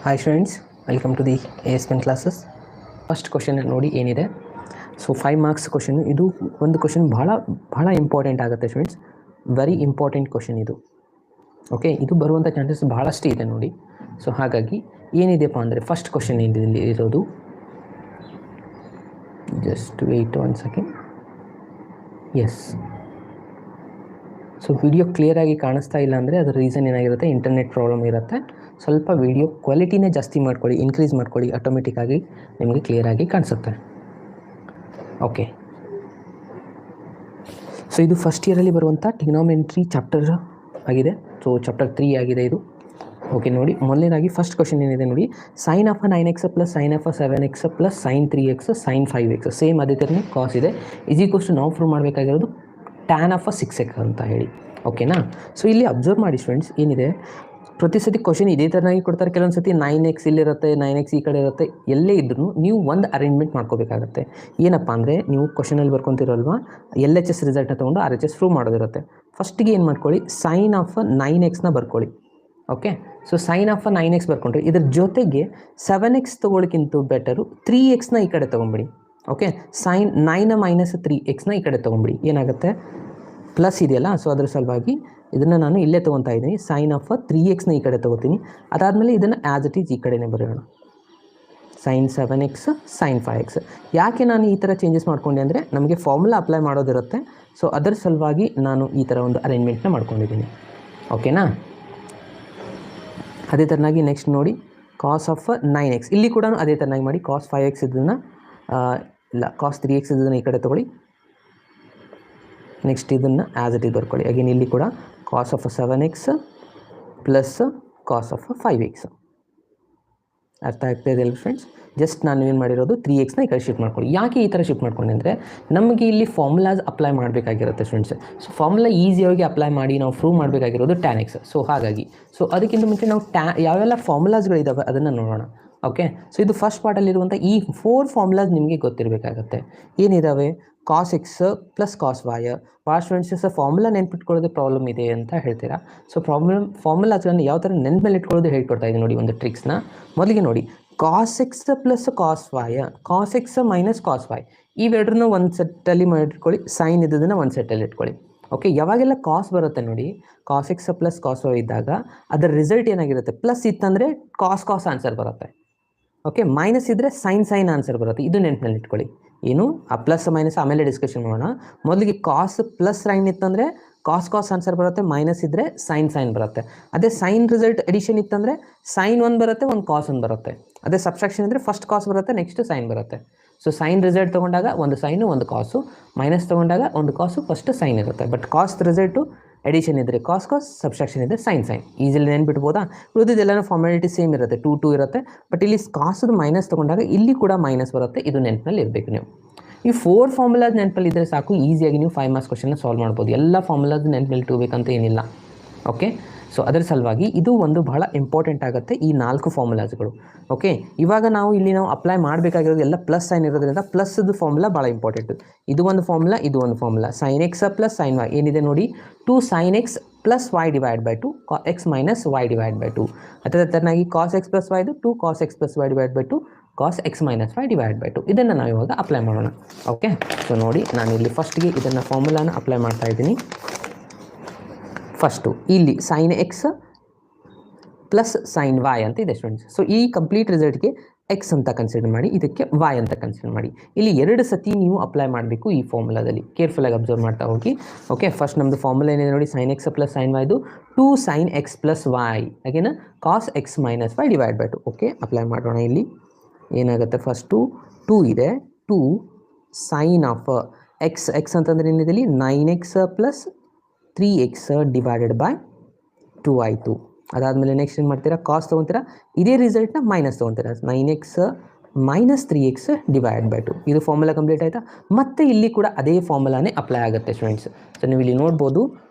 Hi students, welcome to the ASPN classes. First question ನೋಡಿ ಏನಿದೆ. So 5 marks question. ಇದು ಒಂದು ಕ್ವಶನ್ ಭಾಳ ಇಂಪಾರ್ಟೆಂಟ್ ಆಗುತ್ತೆ ಸ್ಟೂಡೆಂಟ್ಸ್. ವೆರಿ ಇಂಪಾರ್ಟೆಂಟ್ ಕ್ವಶನ್ ಇದು. ಓಕೆ, ಇದು ಬರುವಂಥ ಚಾನ್ಸಸ್ ಭಾಳಷ್ಟು ಇದೆ ನೋಡಿ. ಸೊ ಹಾಗಾಗಿ ಏನಿದೆಯಪ್ಪ ಅಂದರೆ ಫಸ್ಟ್ ಕ್ವಶನ್ ಏನಿದೆ ಇರೋದು, just wait 1 second. Yes, so video ಕ್ಲಿಯರಾಗಿ ಕಾಣಿಸ್ತಾ ಇಲ್ಲ ಅಂದರೆ ಅದರ ರೀಸನ್ ಏನಾಗಿರುತ್ತೆ, ಇಂಟರ್ನೆಟ್ ಪ್ರಾಬ್ಲಮ್ ಇರುತ್ತೆ. ಸ್ವಲ್ಪ ವಿಡಿಯೋ ಕ್ವಾಲಿಟಿನೇ ಜಾಸ್ತಿ ಮಾಡ್ಕೊಳ್ಳಿ, ಇನ್ಕ್ರೀಸ್ ಮಾಡ್ಕೊಳ್ಳಿ, ಆಟೋಮೆಟಿಕ್ಕಾಗಿ ನಿಮಗೆ ಕ್ಲಿಯರಾಗಿ ಕಾಣಿಸುತ್ತೆ. ಓಕೆ, ಸೊ ಇದು ಫಸ್ಟ್ ಇಯರಲ್ಲಿ ಬರುವಂಥ ಟ್ರಿಗ್ನೋಮೆಟ್ರಿ ಚಾಪ್ಟರ್ ಆಗಿದೆ. ಸೊ ಚಾಪ್ಟರ್ 3 ಆಗಿದೆ ಇದು. ಓಕೆ ನೋಡಿ, ಮೊದಲನೇದಾಗಿ ಫಸ್ಟ್ ಕ್ವಶನ್ ಏನಿದೆ ನೋಡಿ, sine of 9x plus sine of 7x plus sine 3x sine 5x same ಅದೇ ಥರನೇ ಕಾಸ್ ಇದೆ. ಈಕ್ವಲ್ಸ್ ನಾವು ಪ್ರೂವ್ ಮಾಡಬೇಕಾಗಿರೋದು ಟ್ಯಾನ್ ಆಫ್ 6x ಅಂತ ಹೇಳಿ. ಓಕೆನಾ? ಸೊ ಇಲ್ಲಿ ಅಬ್ಸರ್ವ್ ಮಾಡಿ ಸ್ಟೂಡೆಂಟ್ಸ್, ಏನಿದೆ ಪ್ರತಿ ಸತಿ ಕ್ವಶನ್ ಇದೇ ಥರನಾಗಿ ಕೊಡ್ತಾರೆ. ಕೆಲವೊಂದು ಸತಿ 9x ಇಲ್ಲಿರುತ್ತೆ, 9x ಈ ಕಡೆ ಇರುತ್ತೆ. ಎಲ್ಲೇ ಇದ್ರೂ ನೀವು ಒಂದು ಅರೇಂಜ್ಮೆಂಟ್ ಮಾಡ್ಕೋಬೇಕಾಗತ್ತೆ. ಏನಪ್ಪ ಅಂದರೆ, ನೀವು ಕ್ವಶನಲ್ಲಿ ಬರ್ಕೊತಿರೋಲ್ವಾ, LHS ರಿಸಲ್ಟ್ನ ತೊಗೊಂಡು RHS ಪ್ರೂವ್ ಮಾಡೋದಿರುತ್ತೆ. ಫಸ್ಟಿಗೆ ಏನು ಮಾಡ್ಕೊಳ್ಳಿ, ಸೈನ್ ಆಫ್ 9xನ ಬರ್ಕೊಳ್ಳಿ. Okay, so sine of 9x ಬರ್ಕೊಂಡ್ರೆ ಇದ್ರ ಜೊತೆಗೆ 7x ತೊಗೊಳಕ್ಕಿಂತ ಬೆಟರು 3xನ ಈ ಕಡೆ ತೊಗೊಂಬಿಡಿ. ಓಕೆ, ಸೈನ್ 9 ಮೈನಸ್ 3xನ ಈ ಕಡೆ ತೊಗೊಂಬಿಡಿ. ಏನಾಗುತ್ತೆ, ಪ್ಲಸ್ ಇದೆಯಲ್ಲ, ಸೊ ಅದ್ರ ಸಲುವಾಗಿ ಇದನ್ನು ನಾನು ಇಲ್ಲೇ ತೊಗೊತಾ ಇದ್ದೀನಿ. ಸೈನ್ ಆಫ್ 3xನ ಈ ಕಡೆ ತೊಗೋತೀನಿ. ಅದಾದಮೇಲೆ ಇದನ್ನು ಆ್ಯಸ್ ಇಟ್ ಈಸ್ ಈ ಕಡೆನೇ ಬರೆಯೋಣ, ಸೈನ್ 7x ಸೈನ್ 5x. ಯಾಕೆ ನಾನು ಈ ಥರ ಚೇಂಜಸ್ ಮಾಡ್ಕೊಂಡೆ ಅಂದರೆ, ನಮಗೆ ಫಾರ್ಮುಲಾ ಅಪ್ಲೈ ಮಾಡೋದಿರುತ್ತೆ. ಸೊ ಅದರ ಸಲುವಾಗಿ ನಾನು ಈ ಥರ ಒಂದು ಅರೇಂಜ್ಮೆಂಟ್ನ ಮಾಡ್ಕೊಂಡಿದ್ದೀನಿ. ಓಕೆನಾ? ಅದೇ ಥರನಾಗಿ ನೆಕ್ಸ್ಟ್ ನೋಡಿ, ಕಾಸ್ ಆಫ್ 9x ಇಲ್ಲಿ ಕೂಡ ಅದೇ ಥರನಾಗಿ ಮಾಡಿ. ಕಾಸ್ 5x ಇದನ್ನು ಇಲ್ಲ, ಕಾಸ್ 3x ಇದನ್ನು ಈ ಕಡೆ ತೊಗೊಳ್ಳಿ. ನೆಕ್ಸ್ಟ್ ಇದನ್ನು ಆ್ಯಸ್ ಇಟ್ ಈಸ್ ಬರ್ಕೊಳ್ಳಿ. ಅಗೇನ್ ಇಲ್ಲಿ ಕೂಡ cos of 7x plus cos of 5x. ಅರ್ಥ ಆಗ್ತಾಯಿದೆ ಅಲ್ಲ ಫ್ರೆಂಡ್ಸ್? ಜಸ್ಟ್ ನಾನು ಏನು ಮಾಡಿರೋದು 3xನ ಈ ಕಡೆ ಶಿಫ್ಟ್ ಮಾಡ್ಕೊಳ್ಳಿ. ಯಾಕೆ ಈ ಥರ ಶಿಫ್ಟ್ ಮಾಡ್ಕೊಂಡೆ ಅಂದರೆ, ನಮಗೆ ಇಲ್ಲಿ ಫಾರ್ಮುಲಾಸ್ ಅಪ್ಲೈ ಮಾಡಬೇಕಾಗಿರುತ್ತೆ ಸ್ಟೂಡೆಂಟ್ಸ್. ಸೊ ಫಾರ್ಮುಲಾ ಈಸಿಯಾಗಿ ಅಪ್ಲೈ ಮಾಡಿ ನಾವು ಪ್ರೂವ್ ಮಾಡಬೇಕಾಗಿರೋದು tan x. ಸೊ ಹಾಗಾಗಿ ಅದಕ್ಕಿಂತ ಮುಂಚೆ ನಾವು ಯಾವೆಲ್ಲ ಫಾರ್ಮುಲಾಸ್ಗಳಿದ್ದಾವೆ ಅದನ್ನು ನೋಡೋಣ. ಓಕೆ, ಸೊ ಇದು ಫಸ್ಟ್ ಪಾರ್ಟಲ್ಲಿರುವಂಥ ಈ 4 ಫಾರ್ಮುಲಾಸ್ ನಿಮಗೆ ಗೊತ್ತಿರಬೇಕಾಗತ್ತೆ. ಏನಿದ್ದಾವೆ, cos x plus cos y. ಭಾಳ ಸ್ಟೂಡೆಂಟ್ಸ್ ಫಾರ್ಮುಲಾ ನೆನ್ಪಿಟ್ಕೊಳ್ಳೋದೇ ಪ್ರಾಬ್ಲಮ್ ಇದೆ ಅಂತ ಹೇಳ್ತೀರಾ. ಸೊ ಫಾರ್ಮುಲಾಸ್ಗಳನ್ನು ಯಾವ ಥರ ನೆನ್ಪು ಮೇಲೆ ಇಟ್ಕೊಳ್ಳೋದು ಹೇಳ್ಕೊಡ್ತಾ ಇದ್ದೀನಿ ನೋಡಿ, ಒಂದು ಟ್ರಿಕ್ಸ್ನ. ಮೊದಲಿಗೆ ನೋಡಿ, cos x plus cos y, cos x minus cos y, ಇವೆರಡನ್ನೂ ಒಂದು ಸೆಟ್ಟಲ್ಲಿ ಮಾಡಿಟ್ಕೊಳ್ಳಿ. ಸೈನ್ ಇದ್ದದನ್ನು ಒಂದು ಸೆಟ್ಟಲ್ಲಿ ಇಟ್ಕೊಳ್ಳಿ. ಓಕೆ, ಯಾವಾಗೆಲ್ಲ ಕಾಸ್ ಬರುತ್ತೆ ನೋಡಿ, cos x plus cos y ಇದ್ದಾಗ ಅದರ ರಿಸಲ್ಟ್ ಏನಾಗಿರುತ್ತೆ, ಪ್ಲಸ್ ಇತ್ತಂದರೆ ಕಾಸ್ ಆನ್ಸರ್ ಬರುತ್ತೆ. ಓಕೆ, ಮೈನಸ್ ಇದ್ದರೆ ಸೈನ್ ಆನ್ಸರ್ ಬರುತ್ತೆ. ಇದು ನೆನಪಿನಲ್ಲಿ ಇಟ್ಕೊಳ್ಳಿ. ಏನು, ಆ ಪ್ಲಸ್ ಮೈನಸ್ ಆಮೇಲೆ ಡಿಸ್ಕಷನ್ ಮಾಡೋಣ. ಮೊದಲಿಗೆ ಕಾಸ್ ಪ್ಲಸ್ ಸೈನ್ ಇತ್ತಂದರೆ ಕಾಸ್ ಆನ್ಸರ್ ಬರುತ್ತೆ, ಮೈನಸ್ ಇದ್ದರೆ ಸೈನ್ ಬರುತ್ತೆ. ಅದೇ ಸೈನ್ ರಿಸಲ್ಟ್ ಎಡಿಷನ್ ಇತ್ತಂದರೆ ಸೈನ್ 1 ಬರುತ್ತೆ, ಒಂದು ಕಾಸ್ 1 ಬರುತ್ತೆ. ಅದೇ ಸಬ್ಸ್ಟ್ರಾಕ್ಷನ್ ಇದ್ದರೆ ಫಸ್ಟ್ ಕಾಸ್ ಬರುತ್ತೆ, ನೆಕ್ಸ್ಟ್ ಸೈನ್ ಬರುತ್ತೆ. ಸೊ ಸೈನ್ ರಿಸಲ್ಟ್ ತೊಗೊಂಡಾಗ ಒಂದು ಸೈನು ಒಂದು ಕಾಸು, ಮೈನಸ್ ತೊಗೊಂಡಾಗ ಒಂದು ಕಾಸು, ಫಸ್ಟ್ ಸೈನ್ ಇರುತ್ತೆ. ಬಟ್ ಕಾಸ್ ರಿಸಲ್ಟು ಎಡಿಷನ್ ಇದ್ದರೆ ಕಾಸ್, ಸಬ್ಸ್ಟ್ರಾಕ್ಷನ್ ಇದ್ದರೆ ಸೈನ್. ಈಸಿಲಿ ನೆನ್ಬಿಟ್ಬೋದಾ? ಉಳಿದಿದ್ದೆಲ್ಲನೂ ಫಾರ್ಮಾಲಿಟಿ ಸೇಮ್ ಇರುತ್ತೆ, 2 ಇರುತ್ತೆ. ಬಟ್ ಇಲ್ಲಿ ಕಾಸದು ಮೈನಸ್ ತೊಗೊಂಡಾಗ ಇಲ್ಲಿ ಕೂಡ ಮೈನಸ್ ಬರುತ್ತೆ. ಇದು ನೆನಪಿನಲ್ಲಿ ಇರಬೇಕು. ನೀವು ಈ 4 ಫಾರ್ಮುಲಾಸ್ ನೆನಪಲ್ಲಿ ಇದ್ದರೆ ಸಾಕು, ಈಸಿಯಾಗಿ ನೀವು 5 ಮಾರ್ಕ್ಸ್ ಕ್ವಶನ್ನ ಸಾಲ್ವ್ ಮಾಡ್ಬೋದು. ಎಲ್ಲ ಫಾರ್ಮುಲಾಸ್ ನೆನಪಲ್ಲಿ ಇಟ್ಕೋಬೇಕಂತ ಏನಿಲ್ಲ. ಓಕೆ, ಸೊ ಅದರ ಸಲುವಾಗಿ ಇದು ಒಂದು ಬಹಳ ಇಂಪಾರ್ಟೆಂಟ್ ಆಗುತ್ತೆ, ಈ 4 ಫಾರ್ಮುಲಾಸ್ಗಳು. ಓಕೆ, ಇವಾಗ ನಾವು ಅಪ್ಲೈ ಮಾಡಬೇಕಾಗಿರೋದು ಎಲ್ಲ ಪ್ಲಸ್ ಸೈನ್ ಇರೋದ್ರಿಂದ ಪ್ಲಸ್ದು ಫಾರ್ಮುಲಾ ಭಾಳ ಇಂಪಾರ್ಟೆಂಟು. ಇದು ಒಂದು ಫಾರ್ಮುಲಾ, ಇದು ಒಂದು formula. Sine x plus sine y ಏನಿದೆ ನೋಡಿ, 2 sin x plus y divide by 2 x minus y divide by 2. ಅದೇ ಥರನಾಗಿ ಕಾಸ್ ಎಕ್ಸ್ ಪ್ಲಸ್ ವೈದು 2 cos x plus y divide by 2 cos x minus y divide by 2. ಇದನ್ನು ನಾವು ಇವಾಗ apply ಮಾಡೋಣ. Okay, so ನೋಡಿ, ನಾನು ಇಲ್ಲಿ ಫಸ್ಟ್ಗೆ ಇದನ್ನು ಫಾರ್ಮುಲಾನ ಅಪ್ಲೈ ಮಾಡ್ತಾ ಇದ್ದೀನಿ. ಫಸ್ಟು ಇಲ್ಲಿ sine x plus sine y ಅಂತ ಇದೆ ಸ್ಟೂಡೆಂಟ್ಸ್. ಸೊ ಈ ಕಂಪ್ಲೀಟ್ ರಿಸಲ್ಟ್ಗೆ ಎಕ್ಸ್ ಅಂತ ಕನ್ಸಿಡರ್ ಮಾಡಿ, ಇದಕ್ಕೆ ವೈ ಅಂತ ಕನ್ಸಿಡರ್ ಮಾಡಿ. ಇಲ್ಲಿ 2 ಸತಿ ನೀವು ಅಪ್ಲೈ ಮಾಡಬೇಕು ಈ ಫಾರ್ಮುಲಾದಲ್ಲಿ. ಕೇರ್ಫುಲ್ಲಾಗಿ ಅಬ್ಸರ್ವ್ ಮಾಡ್ತಾ ಹೋಗಿ. ಓಕೆ, ಫಸ್ಟ್ ನಮ್ಮದು ಫಾರ್ಮುಲಾ ಏನಿದೆ ನೋಡಿ, ಸೈನ್ ಎಕ್ಸ್ ಪ್ಲಸ್ ಸೈನ್ ವೈದು 2 sin x plus y again cos x minus y divide by 2. Okay, apply ಮಾಡೋಣ. ಇಲ್ಲಿ ಏನಾಗುತ್ತೆ, ಫಸ್ಟು 2 ಇದೆ, 2 ಸೈನ್ ಆಫ್ ಎಕ್ಸ್ ಅಂತಂದರೆ ಏನಿದೆ ಇಲ್ಲಿ 9x plus 3x divided by 2 ಆಯಿತು. ಅದಾದಮೇಲೆ ನೆಕ್ಸ್ಟ್ ಏನು ಮಾಡ್ತೀರಾ, ಕಾಸ್ ತೊಗೊತೀರಾ, ಇದೇ ರಿಸಲ್ಟ್ನ ಮೈನಸ್ ತೊಗೊತೀರಾ, 9x minus 3x divide by 2. ಇದು ಫಾರ್ಮುಲಾ ಕಂಪ್ಲೀಟ್ ಆಯಿತಾ? ಮತ್ತು ಇಲ್ಲಿ ಕೂಡ ಅದೇ ಫಾರ್ಮುಲಾನೇ ಅಪ್ಲೈ ಆಗುತ್ತೆ ಸ್ಟೂಡೆಂಟ್ಸ್. ಸೊ ನೀವು ಇಲ್ಲಿ ನೋಡ್ಬೋದು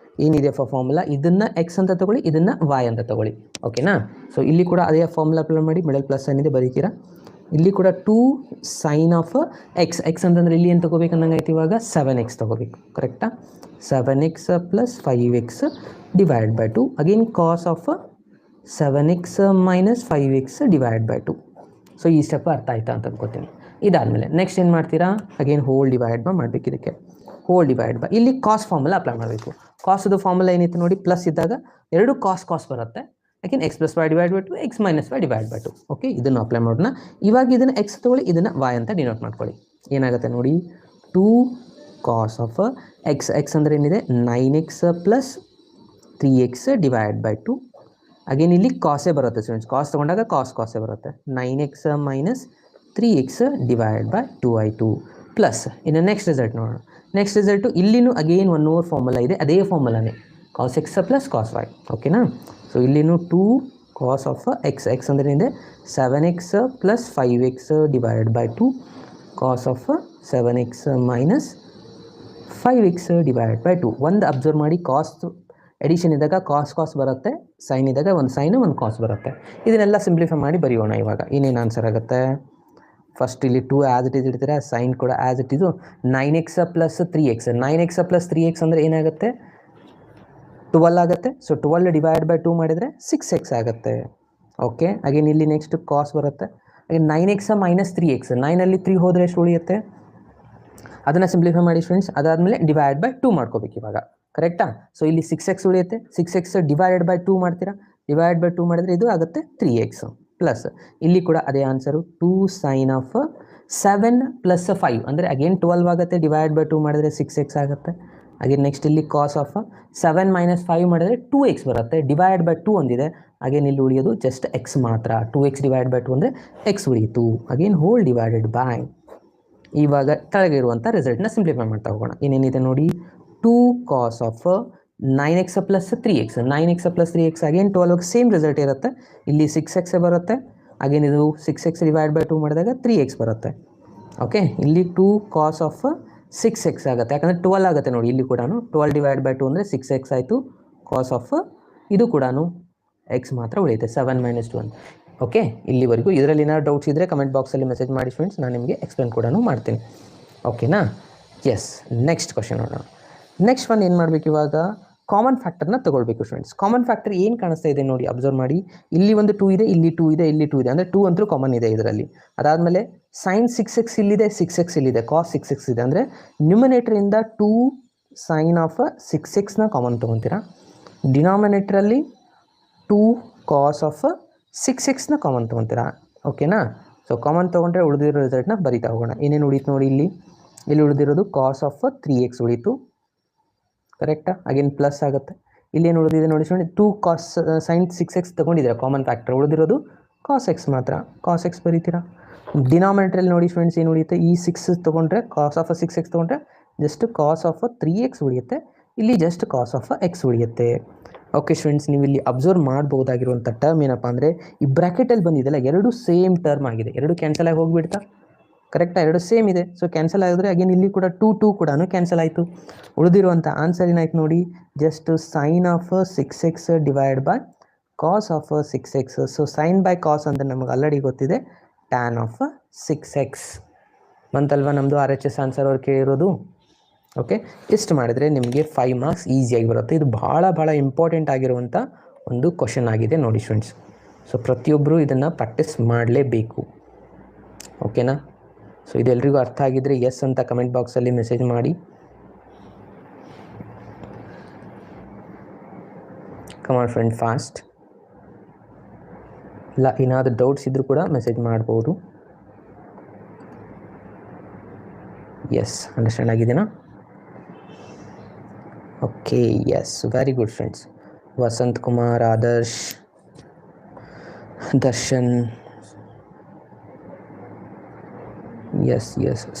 ಏನಿದೆ ಫಾರ್ಮುಲಾ, ಇದನ್ನು ಎಕ್ಸ್ ಅಂತ ತೊಗೊಳ್ಳಿ, ಇದನ್ನು ವೈ ಅಂತ ತೊಗೊಳ್ಳಿ. ಓಕೆನಾ? ಸೊ ಇಲ್ಲಿ ಕೂಡ ಅದೇ ಫಾರ್ಮುಲಾ ಅಪ್ಲೈ ಮಾಡಿ, ಮಿಡಲ್ ಪ್ಲಸ್ ಏನಿದೆ ಬರೀತೀರಾ. ಇಲ್ಲಿ ಕೂಡ 2 sin ಆಫ್ ಎಕ್ಸ್ ಅಂತಂದರೆ ಇಲ್ಲಿ ಏನು ತೊಗೋಬೇಕು ಅನ್ನಂಗೆ ಆಯ್ತು, ಇವಾಗ 7x ತೊಗೋಬೇಕು. ಕರೆಕ್ಟಾ? 7x plus 5x divide by 2 again cos of 7x minus 5x divide by 2. So ಈ ಸ್ಟೆಪ್ ಅರ್ಥ ಆಯ್ತಾ ಅಂತ ಅನ್ಕೋತೀನಿ. ಇದಾದಮೇಲೆ ನೆಕ್ಸ್ಟ್ ಏನು ಮಾಡ್ತೀರಾ, ಅಗೇನ್ ಹೋಲ್ ಡಿವೈಡ್ ಬೈ ಮಾಡಬೇಕು. ಇದಕ್ಕೆ ಹೋಲ್ ಡಿವೈಡ್ ಬೈ, ಇಲ್ಲಿ ಕಾಸ್ ಫಾರ್ಮುಲಾ ಅಪ್ಲೈ ಮಾಡಬೇಕು. ಕಾಸ್ದು ಫಾರ್ಮುಲಾ ಏನಿತ್ತು ನೋಡಿ, ಪ್ಲಸ್ ಇದ್ದಾಗ ಎರಡು ಕಾಸ್ ಬರುತ್ತೆ. Again x plus y divide by 2, x minus y divide by 2. Okay, ಇದನ್ನು ಅಪ್ಲೈ ಮಾಡೋಣ. ಇವಾಗ ಇದನ್ನು ಎಕ್ಸ್ ತೊಗೊಳ್ಳಿ, ಇದನ್ನು ವೈ ಅಂತ ಡಿನೋಟ್ ಮಾಡ್ಕೊಳ್ಳಿ. ಏನಾಗುತ್ತೆ ನೋಡಿ, 2 ಕಾಸ್ ಆಫ್ ಎಕ್ಸ್. ಎಕ್ಸ್ ಅಂದರೆ ಏನಿದೆ, 9x plus 3x divide by 2. Again ಇಲ್ಲಿ ಕಾಸೇ ಬರುತ್ತೆ ಸ್ಟೂಡೆಂಟ್ಸ್, ಕಾಸ್ ತೊಗೊಂಡಾಗ ಕಾಸೇ ಬರುತ್ತೆ. 9x minus 3x divide by 2i2 plus. ಇನ್ನು ನೆಕ್ಸ್ಟ್ ರಿಸಲ್ಟ್ ನೋಡೋಣ. ನೆಕ್ಸ್ಟ್ ರಿಸಲ್ಟು ಇಲ್ಲಿನೂ ಅಗೇನ್ ಒನ್ ಮೋರ್ ಫಾರ್ಮುಲಾ ಇದೆ, ಅದೇ ಫಾರ್ಮುಲಾನೇ, cos x plus cos y. ಓಕೆನಾ? ಸೊ ಇಲ್ಲಿನೂ 2 ಕಾಸ್ ಆಫ್ ಎಕ್ಸ್. ಎಕ್ಸ್ ಅಂದರೆ ಏನಿದೆ, 7x plus 5x divide by 2 cos of 7x minus 5x divide by 2. ಒಂದು ಅಬ್ಸರ್ವ್ ಮಾಡಿ, ಕಾಸ್ ಎಡಿಷನ್ ಇದ್ದಾಗ ಕಾಸ್ ಬರುತ್ತೆ, ಸೈನ್ ಇದ್ದಾಗ ಒಂದು ಸೈನು ಒಂದು ಕಾಸ್ ಬರುತ್ತೆ. ಇದನ್ನೆಲ್ಲ ಸಿಂಪ್ಲಿಫೈ ಮಾಡಿ ಬರೆಯೋಣ. ಇವಾಗ ಇನ್ನೇನು ಆನ್ಸರ್ ಆಗುತ್ತೆ, ಫಸ್ಟ್ ಇಲ್ಲಿ 2 ಆ್ಯಸ್ ಇಟ್ ಈಸ್ ಇಡ್ತೀರಾ, ಸೈನ್ ಕೂಡ as it Yesu. 9x plus 3x. 9x plus 3x ಅಂದರೆ ಏನಾಗುತ್ತೆ, 12 ಆಗುತ್ತೆ. ಸೊ 12 ಡಿವೈಡ್ ಬೈ 2 ಮಾಡಿದರೆ 6x ಆಗುತ್ತೆ. ಓಕೆ, ಅಗೇನ್ ಇಲ್ಲಿ ನೆಕ್ಸ್ಟ್ ಕಾಸ್ ಬರುತ್ತೆ. Again 9x minus 3x. 9ಅಲ್ಲಿ 3 ಹೋದರೆ ಎಷ್ಟು ಉಳಿಯುತ್ತೆ, ಅದನ್ನು ಸಿಂಪ್ಲಿಫೈ ಮಾಡಿ ಫ್ರೆಂಡ್ಸ್. ಅದಾದಮೇಲೆ ಡಿವೈಡ್ ಬೈ 2 ಮಾಡ್ಕೋಬೇಕು ಇವಾಗ, ಕರೆಕ್ಟಾ? ಸೊ ಇಲ್ಲಿ 6x ಉಳಿಯುತ್ತೆ. 6x ಡಿವೈಡೆಡ್ ಬೈ 2 ಮಾಡ್ತೀರಾ, ಡಿವೈಡ್ ಬೈ 2 ಮಾಡಿದರೆ ಇದು ಆಗುತ್ತೆ 3x ಪ್ಲಸ್. ಇಲ್ಲಿ ಕೂಡ ಅದೇ ಆನ್ಸರು, 2 ಸೈನ್ ಆಫ್ 7 ಪ್ಲಸ್ 5 ಅಂದರೆ ಅಗೇನ್ 12 ಆಗುತ್ತೆ, ಡಿವೈಡ್ ಬೈ 2 ಮಾಡಿದರೆ 6x ಆಗುತ್ತೆ. ಅಗೇನ್ ನೆಕ್ಸ್ಟ್ ಇಲ್ಲಿ ಕಾಸ್ ಆಫ್ 7 ಮೈನಸ್ 5 ಮಾಡಿದರೆ 2x ಬರುತ್ತೆ, ಡಿವೈಡ್ ಬೈ 2 ಒಂದಿದೆ. ಅಗೇನ್ ಇಲ್ಲಿ ಉಳಿಯೋದು ಜಸ್ಟ್ x ಮಾತ್ರ, 2x ಡಿವೈಡ್ ಬೈ 2 ಅಂದರೆ x ಉಳಿಯಿತು. Again whole divided by. ಇವಾಗ ಕೆಳಗಿರುವಂಥ ರಿಸಲ್ಟ್ನ ಸಿಂಪ್ಲಿಫೈ ಮಾಡ್ತಾ ಹೋಗೋಣ. ಏನೇನಿದೆ ನೋಡಿ, 2 cos of 9x plus 3x. 9x plus 3x again 12 same result ಇರುತ್ತೆ. ಇಲ್ಲಿ 6x ಬರುತ್ತೆ. ಅಗೇನ್ ಇದು 6x ಡಿವೈಡ್ ಬೈ 2 ಮಾಡಿದಾಗ 3x ಬರುತ್ತೆ. ಓಕೆ, ಇಲ್ಲಿ 2 ಕಾಸ್ ಆಫ್ 6x ಆಗುತ್ತೆ, ಯಾಕಂದರೆ 12 ಆಗುತ್ತೆ ನೋಡಿ. ಇಲ್ಲಿ ಕೂಡ 12 ಡಿವೈಡ್ ಬೈ 2 ಅಂದರೆ 6x ಆಯಿತು. ಕಾಸ್ ಆಫ್ ಇದು ಕೂಡ x ಮಾತ್ರ ಉಳಿಯುತ್ತೆ, 7 ಮೈನಸ್ 2 ಅಂತ. ಓಕೆ, ಇಲ್ಲಿವರೆಗೂ. ಇದರಲ್ಲಿ ಏನಾದ್ರು ಡೌಟ್ಸ್ ಇದ್ದರೆ ಕಮೆಂಟ್ ಬಾಕ್ಸಲ್ಲಿ ಮೆಸೇಜ್ ಮಾಡಿ ಫ್ರೆಂಡ್ಸ್, ನಾನು ನಿಮಗೆ ಎಕ್ಸ್ಪ್ಲೇನ್ ಕೂಡ ಮಾಡ್ತೀನಿ. ಓಕೆನಾ? ಎಸ್, ನೆಕ್ಸ್ಟ್ ಕ್ವಶನ್ ನೋಡೋಣ. ನೆಕ್ಸ್ಟ್ ಒನ್ ಏನು ಮಾಡಬೇಕು, ಇವಾಗ ಕಾಮನ್ ಫ್ಯಾಕ್ಟರ್ನ ತೊಗೊಳ್ಬೇಕು ಫ್ರೆಂಡ್ಸ್. ಕಾಮನ್ ಫ್ಯಾಕ್ಟರ್ ಏನು ಕಾಣಿಸ್ತಾ ಇದೆ ನೋಡಿ, ಅಬ್ಸರ್ವ್ ಮಾಡಿ. ಇಲ್ಲಿ ಒಂದು 2 ಇದೆ, ಇಲ್ಲಿ 2 ಇದೆ, ಇಲ್ಲಿ 2 ಇದೆ, ಅಂದರೆ 2 ಅಂತೂ ಕಾಮನ್ ಇದೆ ಇದರಲ್ಲಿ. ಅದಾದಮೇಲೆ ಸೈನ್ 6x ಇಲ್ಲಿದೆ, 6x ಇಲ್ಲಿದೆ, ಕಾಸ್ 6x ಇದೆ. ಅಂದರೆ ನ್ಯೂಮಿನೇಟ್ರಿಂದ 2 ಸೈನ್ ಆಫ್ 6xನ ಕಾಮನ್ ತೊಗೊತೀರಾ. ಡಿನಾಮಿನೇಟ್ರಲ್ಲಿ 2 ಕಾಸ್ ಆಫ್ 6xನ ಕಾಮನ್ ತೊಗೊತೀರಾ. ಓಕೆನಾ? ಸೊ ಕಾಮನ್ ತೊಗೊಂಡ್ರೆ ಉಳಿದಿರೋ ರಿಸಲ್ಟ್ನ ಬರಿತಾ ಹೋಗೋಣ. ಏನೇನು ಉಳಿತು ನೋಡಿ, ಇಲ್ಲಿ ಉಳಿದಿರೋದು ಕಾಸ್ ಆಫ್ 3x ಉಳಿತು, ಕರೆಕ್ಟಾ? ಅಗೇನ್ ಪ್ಲಸ್ ಆಗುತ್ತೆ. ಇಲ್ಲೇನು ಉಳಿದಿದೆ ನೋಡಿ ಸ್ಟೂಡೆಂಟ್, 2 ಕಾಸ್ ಸೈನ್ 6x ತೊಗೊಂಡಿದ್ದೀರಾ ಕಾಮನ್ ಫ್ಯಾಕ್ಟರ್, ಉಳಿದಿರೋದು ಕಾಸ್ ಎಕ್ಸ್ ಮಾತ್ರ. Cos x ಬರೀತೀರಾ. ಡಿನಾಮಿನೇಟ್ರಲ್ಲಿ ನೋಡಿ ಫ್ರೆಂಡ್ಸ್ ಏನು ಉಳಿಯುತ್ತೆ, ಈ 6 ತೊಗೊಂಡ್ರೆ ಕಾಸ್ ಆಫ್ 6x ತೊಗೊಂಡ್ರೆ ಜಸ್ಟ್ ಕಾಸ್ ಆಫ್ 3x ಉಳಿಯುತ್ತೆ. ಇಲ್ಲಿ ಜಸ್ಟ್ ಕಾಸ್ ಆಫ್ x ಉಳಿಯುತ್ತೆ. ಓಕೆ ಸ್ಟೂಡೆಂಟ್ಸ್, ನೀವು ಇಲ್ಲಿ ಅಬ್ಸರ್ವ್ ಮಾಡ್ಬೋದಾಗಿರುವಂಥ ಟರ್ಮ್ ಏನಪ್ಪ ಅಂದರೆ, ಈ ಬ್ರ್ಯಾಕೆಟಲ್ಲಿ ಬಂದಿದೆಯಲ್ಲ, ಎರಡು ಸೇಮ್ ಟರ್ಮ್ ಆಗಿದೆ. ಎರಡು ಕ್ಯಾನ್ಸಲ್ ಆಗಿ ಹೋಗಿಬಿಡ್ತಾ, ಕರೆಕ್ಟಾ? ಎರಡು ಸೇಮ್ ಇದೆ. ಸೊ ಕ್ಯಾನ್ಸಲ್ ಆಗಿದ್ರೆ ಅಗೇನ್ ಇಲ್ಲಿ ಕೂಡ 2 ಕೂಡ ಕ್ಯಾನ್ಸಲ್ ಆಯಿತು. ಉಳಿದಿರುವಂಥ ಆನ್ಸರ್ ಏನಾಯ್ತು ನೋಡಿ, just sine of 6x divide by cos of 6x. So sine by cos ಅಂದರೆ ನಮಗೆ ಆಲ್ರೆಡಿ ಗೊತ್ತಿದೆ, ಟ್ಯಾನ್ ಆಫ್ 6x ಬಂತಲ್ವ ನಮ್ಮದು RHS ಆನ್ಸರ್ ಅವ್ರು ಕೇಳಿರೋದು. ಓಕೆ, ಇಷ್ಟು ಮಾಡಿದರೆ ನಿಮಗೆ 5 ಮಾರ್ಕ್ಸ್ ಈಸಿಯಾಗಿ ಬರುತ್ತೆ. ಇದು ಭಾಳ ಇಂಪಾರ್ಟೆಂಟ್ ಆಗಿರುವಂಥ ಒಂದು ಕ್ವಶನ್ ಆಗಿದೆ ನೋಡಿ ಸ್ಟೂಡೆಂಟ್ಸ್. ಸೊ ಪ್ರತಿಯೊಬ್ಬರು ಇದನ್ನು ಪ್ರಾಕ್ಟೀಸ್ ಮಾಡಲೇಬೇಕು. ಓಕೆನಾ? ಸೊ ಇದೆಲ್ಲರಿಗೂ ಅರ್ಥ ಆಗಿದ್ದರೆ ಎಸ್ ಅಂತ ಕಮೆಂಟ್ ಬಾಕ್ಸಲ್ಲಿ ಮೆಸೇಜ್ ಮಾಡಿ. Come on friend, fast. ಇಲ್ಲ ಏನಾದರೂ ಡೌಟ್ಸ್ ಇದ್ದರೂ ಕೂಡ ಮೆಸೇಜ್ ಮಾಡ್ಬೋದು. ಎಸ್, ಅಂಡರ್ಸ್ಟ್ಯಾಂಡ್ ಆಗಿದೆನಾ? Okay, yes, very good friends. Vasanth Kumar, Adarsh, Darshan. Yes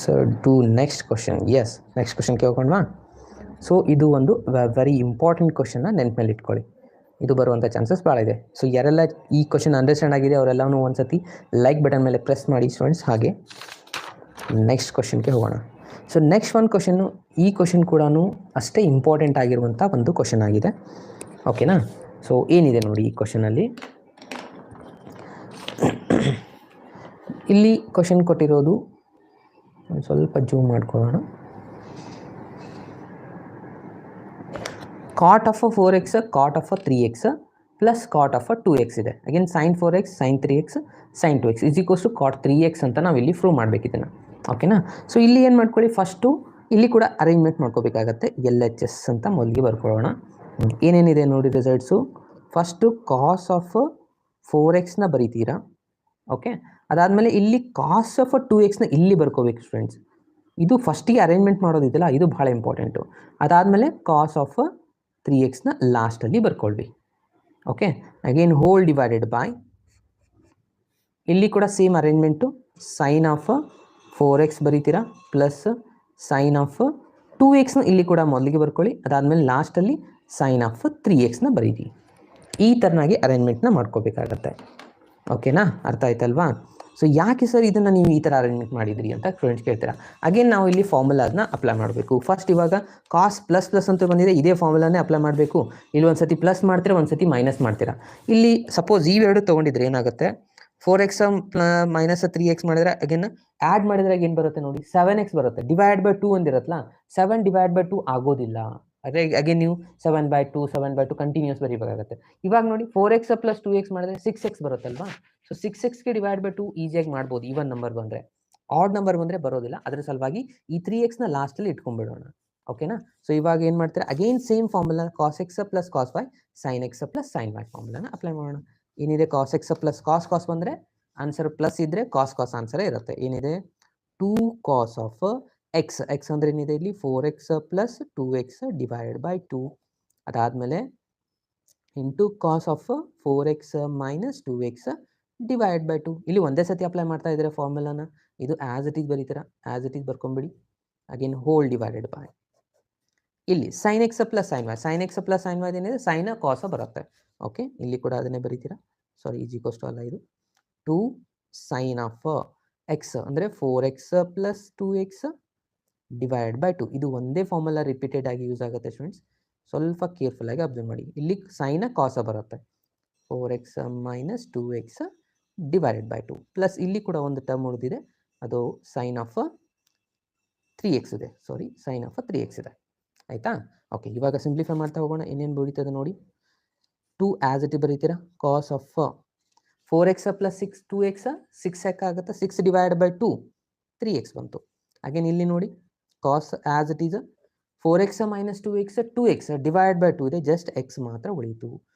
sir, to next question. Yes, next ಕ್ವಶನ್ಗೆ ಹೋಗೋಣವಾ? ಸೊ ಇದು ಒಂದು ವೆರಿ ಇಂಪಾರ್ಟೆಂಟ್ ಕ್ವಶನ್ನ ನೆನಪಲ್ಲಿ ಇಟ್ಕೊಳ್ಳಿ. ಇದು ಬರುವಂಥ ಚಾನ್ಸಸ್ ಭಾಳ ಇದೆ. ಸೊ ಯಾರೆಲ್ಲ ಈ ಕ್ವಶನ್ ಅಂಡರ್ಸ್ಟ್ಯಾಂಡ್ ಆಗಿದೆ ಅವರೆಲ್ಲವೂ ಒಂದು ಸತಿ ಲೈಕ್ ಬಟನ್ ಮೇಲೆ ಪ್ರೆಸ್ ಮಾಡಿ ಸ್ಟೂಡೆಂಟ್ಸ್. ಹಾಗೆ ನೆಕ್ಸ್ಟ್ ಕ್ವಶನ್ಗೆ ಹೋಗೋಣ. ಸೊ ನೆಕ್ಸ್ಟ್ ಒಂದು ಕ್ವಶನ್ನು, ಈ ಕ್ವಶನ್ ಕೂಡ ಅಷ್ಟೇ ಇಂಪಾರ್ಟೆಂಟ್ ಆಗಿರುವಂಥ ಒಂದು ಕ್ವಶನ್ ಆಗಿದೆ. ಓಕೆನಾ? ಸೊ ಏನಿದೆ ನೋಡಿ ಈ ಕ್ವಶನಲ್ಲಿ, ಇಲ್ಲಿ ಕ್ವಶನ್ ಕೊಟ್ಟಿರೋದು ಒಂದು ಸ್ವಲ್ಪ ಜೂಮ್ ಮಾಡ್ಕೊಳ್ಳೋಣ. Cot of 4x, cot of 3x plus cot of 2x ಇದೆ. Again sine 4x, sine 3x, sine 2x is equals to cot 3x ಅಂತ ನಾವು ಇಲ್ಲಿ ಪ್ರೂವ್ ಮಾಡಬೇಕು ಇದನ್ನು. ಓಕೆನಾ? ಸೊ ಇಲ್ಲಿ ಏನು ಮಾಡ್ಕೊಳ್ಳಿ, ಫಸ್ಟು ಇಲ್ಲಿ ಕೂಡ ಅರೇಂಜ್ಮೆಂಟ್ ಮಾಡ್ಕೋಬೇಕಾಗತ್ತೆ. LHS ಅಂತ ಮೊದಲಿಗೆ ಬರ್ಕೊಳ್ಳೋಣ. ಏನೇನಿದೆ ನೋಡಿ ರಿಸಲ್ಟ್ಸು. ಫಸ್ಟು ಕಾಸ್ ಆಫ್ 4xನ ಬರೀತೀರಾ. ಓಕೆ, ಅದಾದಮೇಲೆ ಇಲ್ಲಿ ಕಾಸ್ ಆಫ್ 2xನ ಇಲ್ಲಿ ಬರ್ಕೋಬೇಕು ಸ್ಟೂಡೆಂಟ್ಸ್. ಇದು ಫಸ್ಟಿಗೆ ಅರೇಂಜ್ಮೆಂಟ್ ಮಾಡೋದಿದೆಯಲ್ಲ, ಇದು ಭಾಳ ಇಂಪಾರ್ಟೆಂಟು. ಅದಾದಮೇಲೆ ಕಾಸ್ ಆಫ್ 3xನ ಲಾಸ್ಟಲ್ಲಿ ಬರ್ಕೊಳ್ವಿ. Okay, again whole divided by, ಇಲ್ಲಿ ಕೂಡ same arrangement. Sine of 4x ಬರೀತೀರಾ ಪ್ಲಸ್ ಸೈನ್ ಆಫ್ 2xನ ಇಲ್ಲಿ ಕೂಡ ಮೊದಲಿಗೆ ಬರ್ಕೊಳ್ಳಿ. ಅದಾದಮೇಲೆ ಲಾಸ್ಟಲ್ಲಿ ಸೈನ್ ಆಫ್ 3xನ ಬರೀತೀವಿ. ಈ ಥರನಾಗಿ ಅರೇಂಜ್ಮೆಂಟ್ನ ಮಾಡ್ಕೋಬೇಕಾಗತ್ತೆ. ಓಕೆನಾ? ಅರ್ಥ ಆಯ್ತಲ್ವಾ? ಸೊ ಯಾಕೆ ಸರ್ ಇದನ್ನು ನೀವು ಈ ಥರ ಅರೇಂಜ್ಮೆಂಟ್ ಮಾಡಿದ್ರಿ ಅಂತ ಸ್ಟೂಡೆಂಟ್ಸ್ ಕೇಳ್ತೀರಾ. ಅಗೇನ್ ನಾವು ಇಲ್ಲಿ ಫಾರ್ಮುಲಾದನ್ನ ಅಪ್ಲೈ ಮಾಡಬೇಕು. ಫಸ್ಟ್ ಇವಾಗ ಕಾಸ್ ಪ್ಲಸ್ ಪ್ಲಸ್ ಅಂತ ಬಂದಿದೆ, ಇದೇ ಫಾರ್ಮುಲಾನೇ ಅಪ್ಲೈ ಮಾಡಬೇಕು. ಇಲ್ಲಿ ಒಂದು ಸತಿ ಪ್ಲಸ್ ಮಾಡ್ತೀರಾ, ಒಂದು ಸತಿ ಮೈನಸ್ ಮಾಡ್ತೀರಾ. ಇಲ್ಲಿ ಸಪೋಸ್ ಇವೆರಡು ತೊಗೊಂಡಿದ್ರೆ ಏನಾಗುತ್ತೆ, 4x ಮೈನಸ್ 3x ಮಾಡಿದ್ರೆ ಅಗೇನ್ ಆ್ಯಡ್ ಮಾಡಿದ್ರೆ ಏನು ಬರುತ್ತೆ ನೋಡಿ, 7x ಬರುತ್ತೆ. ಡಿವೈಡ್ ಬೈ 2 ಅಂದಿರತ್ತಲ್ಲ, 7 ಡಿವೈಡ್ ಬೈ 2 ಆಗೋದಿಲ್ಲ. ಅದೇ ಅಗೇನ್ ನೀವು 7/2 ಕಂಟಿನ್ಯೂಸ್ ಬರೀಬೇಕಾಗುತ್ತೆ. ಇವಾಗ ನೋಡಿ 4x ಪ್ಲಸ್ 2x ಮಾಡಿದ್ರೆ 6x ಬರುತ್ತಲ್ವಾ. ಸೊ 6xಗೆ ಡಿವೈಡ್ ಬೈ 2 ಈಸಿಯಾಗಿ ಮಾಡ್ಬೋದು. ಈವನ್ ನಂಬರ್ ಬಂದರೆ, ಆಡ್ ನಂಬರ್ ಬಂದರೆ ಬರೋದಿಲ್ಲ. ಅದರ ಸಲುವಾಗಿ ಈ 3xನ ಲಾಸ್ಟಲ್ಲಿ ಇಟ್ಕೊಂಡ್ಬಿಡೋಣ. ಓಕೆನಾ? ಸೊ ಇವಾಗ ಏನು ಮಾಡ್ತಾರೆ, again same formula cos x plus cos y, sine x plus sine y ಫಾರ್ಮುಲಾನ ಅಪ್ಲೈ ಮಾಡೋಣ. ಏನಿದೆ, ಕಾಸ್ ಎಕ್ಸ್ ಪ್ಲಸ್ ಕಾಸ್ ಬಂದರೆ ಆನ್ಸರ್ ಪ್ಲಸ್ ಇದ್ದರೆ ಕಾಸ್ ಆನ್ಸರೇ ಇರುತ್ತೆ. ಏನಿದೆ, 2 ಕಾಸ್ ಆಫ್ ಎಕ್ಸ್ ಅಂದರೆ ಏನಿದೆ ಇಲ್ಲಿ 4x plus 2x divided by 2. ಅದಾದಮೇಲೆ into cos of 4x minus 2x divide by 2. ಇಲ್ಲಿ ಒಂದೇ ಸತಿ ಅಪ್ಲೈ ಮಾಡ್ತಾ ಇದ್ದಾರೆ ಫಾರ್ಮುಲಾನ. ಇದು ಆ್ಯಸ್ ಇಟ್ ಈಸ್ ಬರೀತೀರಾ, ಆ್ಯಸ್ ಇಟ್ ಈಸ್ ಬರ್ಕೊಂಬಿಡಿ. ಅಗೇನ್ ಹೋಲ್ ಡಿವೈಡೆಡ್ ಬೈ, ಇಲ್ಲಿ sine x plus sine y, sine x plus sine y ಏನಿದೆ ಸೈನ ಕಾಸ ಬರುತ್ತೆ. ಓಕೆ, ಇಲ್ಲಿ ಕೂಡ ಅದನ್ನೇ ಬರೀತೀರಾ. ಸಾರಿ, ಈಜಿ ಕೋಸ್ಟ್ ಅಲ್ಲ ಇದು. 2 ಸೈನ್ ಆಫ್ ಎಕ್ಸ್ ಅಂದರೆ 4x plus 2x divide by 2. ಇದು ಒಂದೇ ಫಾರ್ಮುಲಾ ರಿಪೀಟೆಡ್ ಆಗಿ ಯೂಸ್ ಆಗುತ್ತೆ ಸ್ಟೂಡೆಂಟ್ಸ್. ಸ್ವಲ್ಪ ಕೇರ್ಫುಲ್ ಆಗಿ ಅಬ್ಸರ್ವ್ ಮಾಡಿ. ಇಲ್ಲಿ ಸೈನ ಕಾಸ ಬರುತ್ತೆ, 4x minus 2x divided by 2 plus ಇಲ್ಲಿ ಕೂಡ ಒಂದು ಟರ್ಮ್ ಉಳಿದಿದೆ, ಅದು ಸೈನ್ ಆಫ್ 3x ಇದೆ. ಸಾರಿ, ಸೈನ್ ಆಫ್ 3x ಇದೆ. ಆಯಿತಾ? ಓಕೆ, ಇವಾಗ ಸಿಂಪ್ಲಿಫೈ ಮಾಡ್ತಾ ಹೋಗೋಣ. ಏನೇನು ಬರೀತದೆ ನೋಡಿ. 2 ಆ್ಯಸ್ ಇಟ್ ಬರೀತೀರಾ. Cos of 4x plus 2x 6x ಆಗುತ್ತೆ. 6 ಡಿವೈಡ್ ಬೈ 2 3x ಬಂತು. ಅಗೇನ್ ಇಲ್ಲಿ ನೋಡಿ, cos as it is 4x minus 2x divide by 2 ಇದೆ, ಜಸ್ಟ್ x ಮಾತ್ರ ಉಳಿಯಿತು.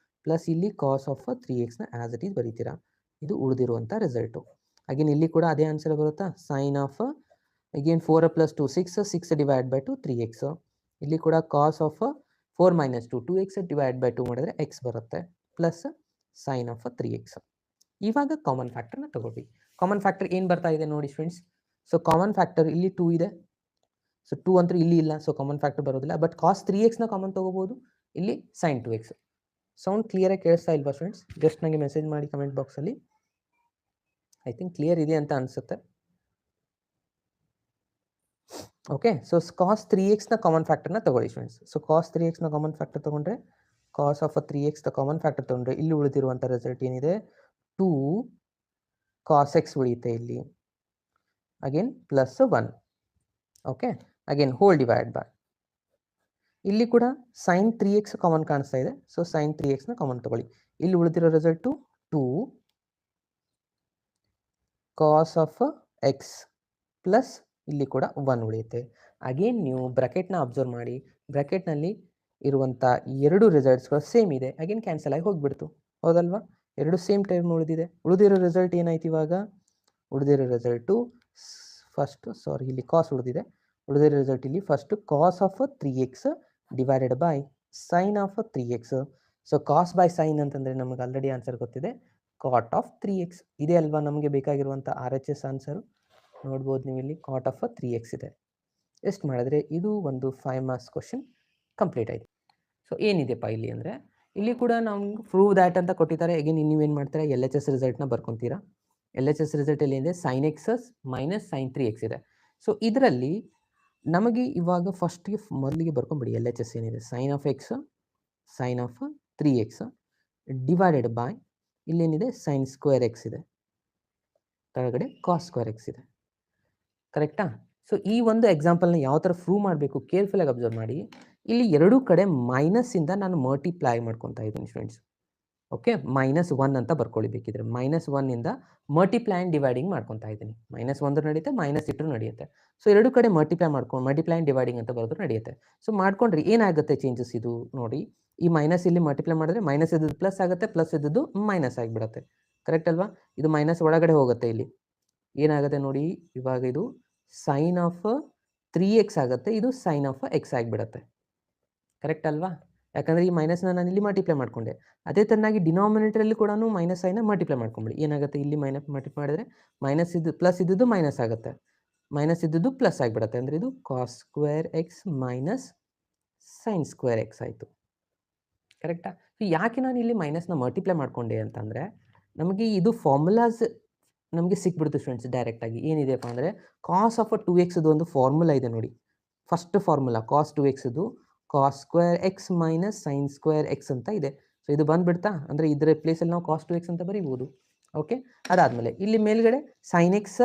ಪ್ಲಸ್ ಇಲ್ಲಿ ಕಾಸ್ ಆಫ್ 3xನ ಆ್ಯಸ್ ಇಟ್ ಈಸ್ ಬರೀತೀರಾ. ಇದು ಉಳಿದಿರುವಂಥ ರಿಸಲ್ಟು. ಅಗೇನ್ ಇಲ್ಲಿ ಕೂಡ ಅದೇ ಆನ್ಸರ್ ಬರುತ್ತಾ. Sine of again 4 plus 2 6 divide by 2 3x. ಇಲ್ಲಿ ಕೂಡ cos of 4 minus 2x divide by 2 ಮಾಡಿದ್ರೆ x ಬರುತ್ತೆ, ಪ್ಲಸ್ ಸೈನ್ ಆಫ್ 3x. ಇವಾಗ ಕಾಮನ್ ಫ್ಯಾಕ್ಟರ್ನ ತಗೊಳ್ಳಿ. ಕಾಮನ್ ಫ್ಯಾಕ್ಟರ್ ಏನು ಬರ್ತಾ ಇದೆ ನೋಡಿ ಸ್ಟೂಡೆಂಟ್ಸ್. ಸೊ ಕಾಮನ್ ಫ್ಯಾಕ್ಟರ್ ಇಲ್ಲಿ 2 ಇದೆ. ಸೊ 2 ಅಂತೂ ಇಲ್ಲಿ ಇಲ್ಲ, ಸೊ ಕಾಮನ್ ಫ್ಯಾಕ್ಟರ್ ಬರೋದಿಲ್ಲ. ಬಟ್ ಕಾಸ್ 3xನ ಕಾಮನ್ ತಗೋಬೋದು. ಇಲ್ಲಿ ಸೈನ್ 2x. ಸೌಂಡ್ ಕ್ಲಿಯರಾಗಿ ಕೇಳಿಸ್ತಾ ಇಲ್ವಾ ಸ್ಟೂಡೆಂಟ್ಸ್? ಜಸ್ಟ್ ನನಗೆ ಮೆಸೇಜ್ ಮಾಡಿ ಕಮೆಂಟ್ ಬಾಕ್ಸಲ್ಲಿ. ಐ ಥಿಂಕ್ ಕ್ಲಿಯರ್ ಇದೆ ಅಂತ ಅನಿಸುತ್ತೆ. ಓಕೆ, ಸೊ ಕಾಸ್ 3xನ ಕಾಮನ್ ಫ್ಯಾಕ್ಟರ್ನ ತಗೊಳ್ಳಿ ಸ್ಟೂಡೆಂಟ್ಸ್. ಸೊ ಕಾಸ್ 3xನ ಕಾಮನ್ ಫ್ಯಾಕ್ಟರ್ ತೊಗೊಂಡ್ರೆ, cos of 3x common factor ತೊಗೊಂಡ್ರೆ ಇಲ್ಲಿ ಉಳಿದಿರುವಂಥ ರಿಸಲ್ಟ್ ಏನಿದೆ, 2 ಕಾಸ್ ಎಕ್ಸ್ ಉಳಿಯುತ್ತೆ ಇಲ್ಲಿ. Again plus 1. Okay, again hole divide by, ಇಲ್ಲಿ ಕೂಡ ಸೈನ್ 3x ಕಾಮನ್ ಕಾಣಿಸ್ತಾ ಇದೆ. ಸೊ ಸೈನ್ 3xನ ಕಾಮನ್ ತಗೊಳ್ಳಿ. ಇಲ್ಲಿ ಉಳಿದಿರೋ result 2 cos of x plus ಇಲ್ಲಿ ಕೂಡ 1 ಉಳಿಯುತ್ತೆ. ಅಗೇನ್ ನೀವು ಬ್ರಾಕೆಟ್ನ ಅಬ್ಸರ್ವ್ ಮಾಡಿ. ಬ್ರಾಕೆಟ್ನಲ್ಲಿ ಇರುವಂಥ ಎರಡು ರಿಸಲ್ಟ್ಸ್ಗಳು ಸೇಮ್ ಇದೆ. ಅಗೇನ್ ಕ್ಯಾನ್ಸಲ್ ಆಗಿ ಹೋಗಿಬಿಡ್ತು, ಹೌದಲ್ವಾ? ಎರಡು ಸೇಮ್ ಟೈಮ್ ಉಳಿದಿದೆ. ಉಳಿದಿರೋ ರಿಸಲ್ಟ್ ಏನಾಯ್ತು ಇವಾಗ? ಉಳಿದಿರೋ ರಿಸಲ್ಟು ಫಸ್ಟು, ಸಾರಿ ಇಲ್ಲಿ ಕಾಸ್ ಉಳಿದಿದೆ. ಉಳಿದಿರೋ ರಿಸಲ್ಟ್ ಇಲ್ಲಿ first cos of 3x divided by sine of 3x. So cos by sine ಅಂತಂದರೆ ನಮಗೆ ಆಲ್ರೆಡಿ ಆನ್ಸರ್ ಗೊತ್ತಿದೆ, ಕಾಟ್ ಆಫ್ 3x. ಇದೇ ಅಲ್ವಾ ನಮಗೆ ಬೇಕಾಗಿರುವಂಥ RHS ಆನ್ಸರು. ನೋಡ್ಬೋದು ನೀವು ಇಲ್ಲಿ ಕಾಟ್ ಆಫ್ 3x ಇದೆ. ಎಷ್ಟು ಮಾಡಿದ್ರೆ ಇದು ಒಂದು 5 ಮಾರ್ಕ್ಸ್ ಕ್ವಶನ್ ಕಂಪ್ಲೀಟ್ ಆಯಿತು. ಸೊ ಏನಿದೆಪ್ಪ ಇಲ್ಲಿ ಅಂದರೆ, ಇಲ್ಲಿ ಕೂಡ ನಮ್ಗೆ ಪ್ರೂವ್ ದ್ಯಾಟ್ ಅಂತ ಕೊಟ್ಟಿದ್ದಾರೆ. ಅಗೇನ್ ನೀವೇನು ಮಾಡ್ತೀರಾ, LHS ರಿಸಲ್ಟ್ನ ಬರ್ಕೊತೀರಾ. LHS ರಿಸಲ್ಟಲ್ಲಿ ಏನಿದೆ, sign x minus sign 3x ಇದೆ. ಸೊ ಇದರಲ್ಲಿ ನಮಗೆ ಇವಾಗ ಫಸ್ಟಿಗೆ ಮೊದಲಿಗೆ ಬರ್ಕೊಂಬಿಡಿ. LHS ಏನಿದೆ, sine of x sine of 3x divided by ಇಲ್ಲೇನಿದೆ ಸೈನ್ ಸ್ಕ್ವೇರ್ ಎಕ್ಸ್ ಇದೆ, ಕೆಳಗಡೆ ಕಾಸ್ ಸ್ಕ್ವೇರ್ ಎಕ್ಸ್ ಇದೆ. ಕರೆಕ್ಟಾ? ಸೊ ಈ ಒಂದು ಎಕ್ಸಾಂಪಲ್ನ ಯಾವ ಥರ ಪ್ರೂವ್ ಮಾಡಬೇಕು ಕೇರ್ಫುಲ್ಲಾಗಿ ಅಬ್ಸರ್ವ್ ಮಾಡಿ. ಇಲ್ಲಿ ಎರಡೂ ಕಡೆ ಮೈನಸ್ಸಿಂದ ನಾನು ಮಲ್ಟಿಪ್ಲೈ ಮಾಡ್ಕೊತಾ ಇದ್ದೀನಿ ಸ್ಟೂಡೆಂಟ್ಸ್. ಓಕೆ, -1 ಅಂತ ಬರ್ಕೊಳ್ಳಿ ಬೇಕಿದ್ರೆ. -1ಇಂದ ಮಲ್ಟಿಪ್ಲೈ ಆ್ಯಂಡ್ ಡಿವೈಡಿಂಗ್ ಮಾಡ್ಕೊತಾ ಇದ್ದೀನಿ. -1 ನಡೆಯುತ್ತೆ, ಮೈನಸ್ ಇಟ್ಟರು ನಡೆಯುತ್ತೆ. ಸೊ ಎರಡು ಕಡೆ ಮಲ್ಟಿಪ್ಲೈ ಆ್ಯಂಡ್ ಡಿವೈಡಿಂಗ್ ಅಂತ ಬರೆದ್ರು ನಡೆಯುತ್ತೆ. ಸೊ ಮಾಡ್ಕೊಂಡ್ರೆ ಏನಾಗುತ್ತೆ ಚೇಂಜಸ್ ಇದು ನೋಡಿ. ಈ ಮೈನಸ್ ಇಲ್ಲಿ ಮಲ್ಟಿಪ್ಲೈ ಮಾಡಿದ್ರೆ ಮೈನಸ್ ಇದ್ದದ್ದು ಪ್ಲಸ್ ಆಗುತ್ತೆ, ಪ್ಲಸ್ ಇದ್ದದ್ದು ಮೈನಸ್ ಆಗಿಬಿಡುತ್ತೆ. ಕರೆಕ್ಟ್ ಅಲ್ವಾ? ಇದು ಮೈನಸ್ ಒಳಗಡೆ ಹೋಗುತ್ತೆ. ಇಲ್ಲಿ ಏನಾಗುತ್ತೆ ನೋಡಿ, ಇವಾಗ ಇದು ಸೈನ್ ಆಫ್ 3x ಆಗುತ್ತೆ, ಇದು ಸೈನ್ ಆಫ್ x ಆಗಿಬಿಡುತ್ತೆ. ಕರೆಕ್ಟ್ ಅಲ್ವಾ? ಯಾಕಂದರೆ ಈ ಮೈನಸ್ನ ನಾನು ಇಲ್ಲಿ ಮಲ್ಟಿಪ್ಲೈ ಮಾಡಿಕೊಂಡೆ. ಅದೇ ಥರನಾಗಿ ಡಿನಾಮಿನೇಟರಲ್ಲಿ ಕೂಡ ಮೈನಸ್ ಸೈನ್ನ ಮಲ್ಟಿಪ್ಲೈ ಮಾಡ್ಕೊಂಬಿಡಿ. ಏನಾಗುತ್ತೆ, ಇಲ್ಲಿ ಮಲ್ಟಿಪ್ಲೈ ಮಾಡಿದ್ರೆ ಮೈನಸ್ ಇದ್ದು ಪ್ಲಸ್ ಇದ್ದದ್ದು ಮೈನಸ್ ಆಗುತ್ತೆ, ಮೈನಸ್ ಇದ್ದದ್ದು ಪ್ಲಸ್ ಆಗಿಬಿಡುತ್ತೆ. ಅಂದರೆ ಇದು cos square x minus sine square x ಆಯಿತು. ಕರೆಕ್ಟಾ? ಸೊ ಯಾಕೆ ನಾನು ಇಲ್ಲಿ ಮೈನಸ್ನ ಮಲ್ಟಿಪ್ಲೈ ಮಾಡಿಕೊಂಡೆ ಅಂತಂದರೆ, ನಮಗೆ ಇದು ಫಾರ್ಮುಲಾಸ್ ನಮಗೆ ಸಿಕ್ಬಿಡ್ತು ಫ್ರೆಂಡ್ಸ್ ಡೈರೆಕ್ಟಾಗಿ. ಏನಿದೆಪ್ಪ ಅಂದರೆ ಕಾಸ್ ಆಫ್ 2x ಒಂದು ಫಾರ್ಮುಲಾ ಇದೆ ನೋಡಿ. First formula cos 2x cos square x minus sine square x ಅಂತ ಇದೆ. ಸೊ ಇದು ಬಂದುಬಿಡ್ತಾ, ಅಂದರೆ ಇದರ ಪ್ಲೇಸಲ್ಲಿ ನಾವು ಕಾಸ್ 2x ಅಂತ ಬರೀಬೋದು. ಓಕೆ, ಅದಾದಮೇಲೆ ಇಲ್ಲಿ ಮೇಲ್ಗಡೆ sine x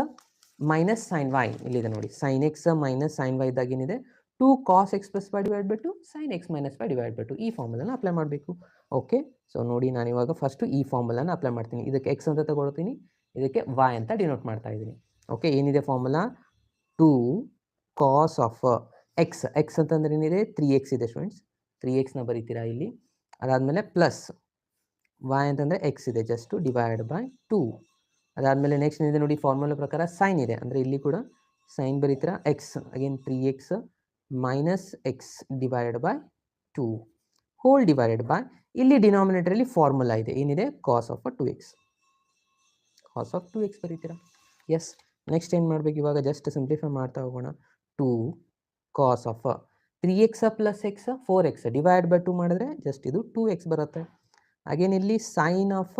minus sine y ಇಲ್ಲಿದೆ ನೋಡಿ. Sine x minus sine y ಇದ್ದಾಗ ಏನಿದೆ 2 cos x plus y divide by 2 sine x minus y divide by 2 ಈ ಫಾರ್ಮುಲಾನ ಅಪ್ಲೈ ಮಾಡಬೇಕು. ಓಕೆ, ಸೊ ನೋಡಿ ನಾನು ಇವಾಗ ಫಸ್ಟು ಈ ಫಾರ್ಮುಲಾನ ಅಪ್ಲೈ ಮಾಡ್ತೀನಿ. ಇದಕ್ಕೆ ಎಕ್ಸ್ ಅಂತ ತಗೊಳ್ತೀನಿ, ಇದಕ್ಕೆ ವೈ ಅಂತ ಡಿನೋಟ್ ಮಾಡ್ತಾ ಇದ್ದೀನಿ. ಓಕೆ, ಏನಿದೆ formula 2 cos of x. X ಅಂತಂದ್ರೆ ಏನಿದೆ 3x ಇದೆ ಸ್ಟೂಡೆಂಟ್ಸ್, 3xನ ಬರೀತೀರಾ ಇಲ್ಲಿ. ಅದಾದಮೇಲೆ ಪ್ಲಸ್ ವೈ ಅಂತಂದರೆ ಎಕ್ಸ್ ಇದೆ, ಜಸ್ಟ್ ಡಿವೈಡ್ ಬೈ 2. ಅದಾದಮೇಲೆ ನೆಕ್ಸ್ಟ್ ಏನಿದೆ ನೋಡಿ, ಫಾರ್ಮುಲಾ ಪ್ರಕಾರ ಸೈನ್ ಇದೆ, ಅಂದರೆ ಇಲ್ಲಿ ಕೂಡ ಸೈನ್ ಬರೀತೀರಾ. X again 3x minus x divide by 2 whole divided by, ಇಲ್ಲಿ ಡಿನಾಮಿನೇಟರಲ್ಲಿ ಫಾರ್ಮುಲಾ ಇದೆ, ಏನಿದೆ cos of 2x. Cos of 2x ಬರೀತೀರಾ. ಎಸ್, ನೆಕ್ಸ್ಟ್ ಏನು ಮಾಡಬೇಕು ಇವಾಗ, ಜಸ್ಟ್ ಸಿಂಪ್ಲಿಫೈ ಮಾಡ್ತಾ ಹೋಗೋಣ. 2 cos of 3x plus x 4x divide by 2 ಮಾಡಿದ್ರೆ ಜಸ್ಟ್ ಇದು 2x ಬರುತ್ತೆ. ಅಗೇನ್ ಇಲ್ಲಿ sign of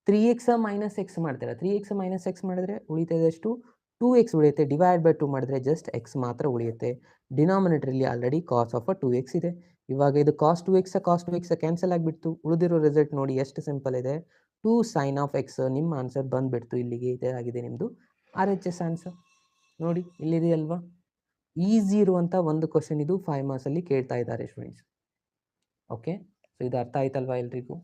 3x minus X ಮಾಡ್ತೀರಾ. 3x ಮೈನಸ್ ಎಕ್ಸ್ ಮಾಡಿದ್ರೆ ಉಳಿತದೆ ಎಷ್ಟು 2x ಉಳಿಯುತ್ತೆ. ಡಿವೈಡ್ ಬೈ 2 ಮಾಡಿದ್ರೆ ಜಸ್ಟ್ x ಮಾತ್ರ ಉಳಿಯುತ್ತೆ. ಡಿನಾಮಿನೇಟರಲ್ಲಿ ಆಲ್ರೆಡಿ ಕಾಸ್ ಆಫ್ 2x ಇದೆ. ಇವಾಗ ಇದು ಕಾಸ್ 2x ಕ್ಯಾನ್ಸಲ್ ಆಗಿಬಿಡ್ತು. ಉಳಿದಿರೋ ರಿಸಲ್ಟ್ ನೋಡಿ ಎಷ್ಟು ಸಿಂಪಲ್ ಇದೆ, 2 ಸೈನ್ ಆಫ್ ಎಕ್ಸ್. ನಿಮ್ಮ ಆನ್ಸರ್ ಬಂದುಬಿಡ್ತು. ಇಲ್ಲಿಗೆ ಇದೇ ಆಗಿದೆ ನಿಮ್ಮದು RHS ಆನ್ಸರ್. ನೋಡಿ ಇಲ್ಲಿದೆ ಅಲ್ವಾ, ಈಸಿ ಇರುವಂಥ ಒಂದು ಕ್ವಶನ್ ಇದು. 5 ಮಾರ್ಕ್ಸಲ್ಲಿ ಕೇಳ್ತಾ ಇದ್ದಾರೆ ಸ್ಟೂಡೆಂಟ್ಸ್. ಓಕೆ, ಸೊ ಇದು ಅರ್ಥ ಆಯ್ತಲ್ವಾ ಎಲ್ರಿಗೂ?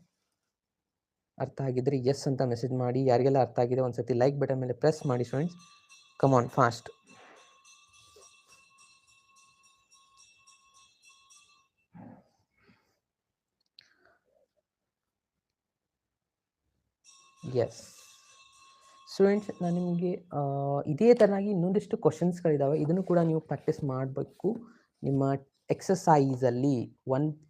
ಅರ್ಥ ಆಗಿದ್ರೆ ಎಸ್ ಅಂತ ಮೆಸೇಜ್ ಮಾಡಿ. ಯಾರಿಗೆಲ್ಲ ಅರ್ಥ ಆಗಿದೆ ಒಂದ್ಸತಿ ಲೈಕ್ ಬಟನ್ ಮೇಲೆ ಪ್ರೆಸ್ ಮಾಡಿ students. Come on fast. Yes students, ನಾನು ನಿಮಗೆ ಇದೇ ಥರನಾಗಿ ಇನ್ನೊಂದಿಷ್ಟು ಕ್ವಶನ್ಸ್ಗಳಿದ್ದಾವೆ. ಇದನ್ನು ಕೂಡ ನೀವು ಪ್ರಾಕ್ಟೀಸ್ ಮಾಡಬೇಕು. ನಿಮ್ಮ ಎಕ್ಸಸೈಸಲ್ಲಿ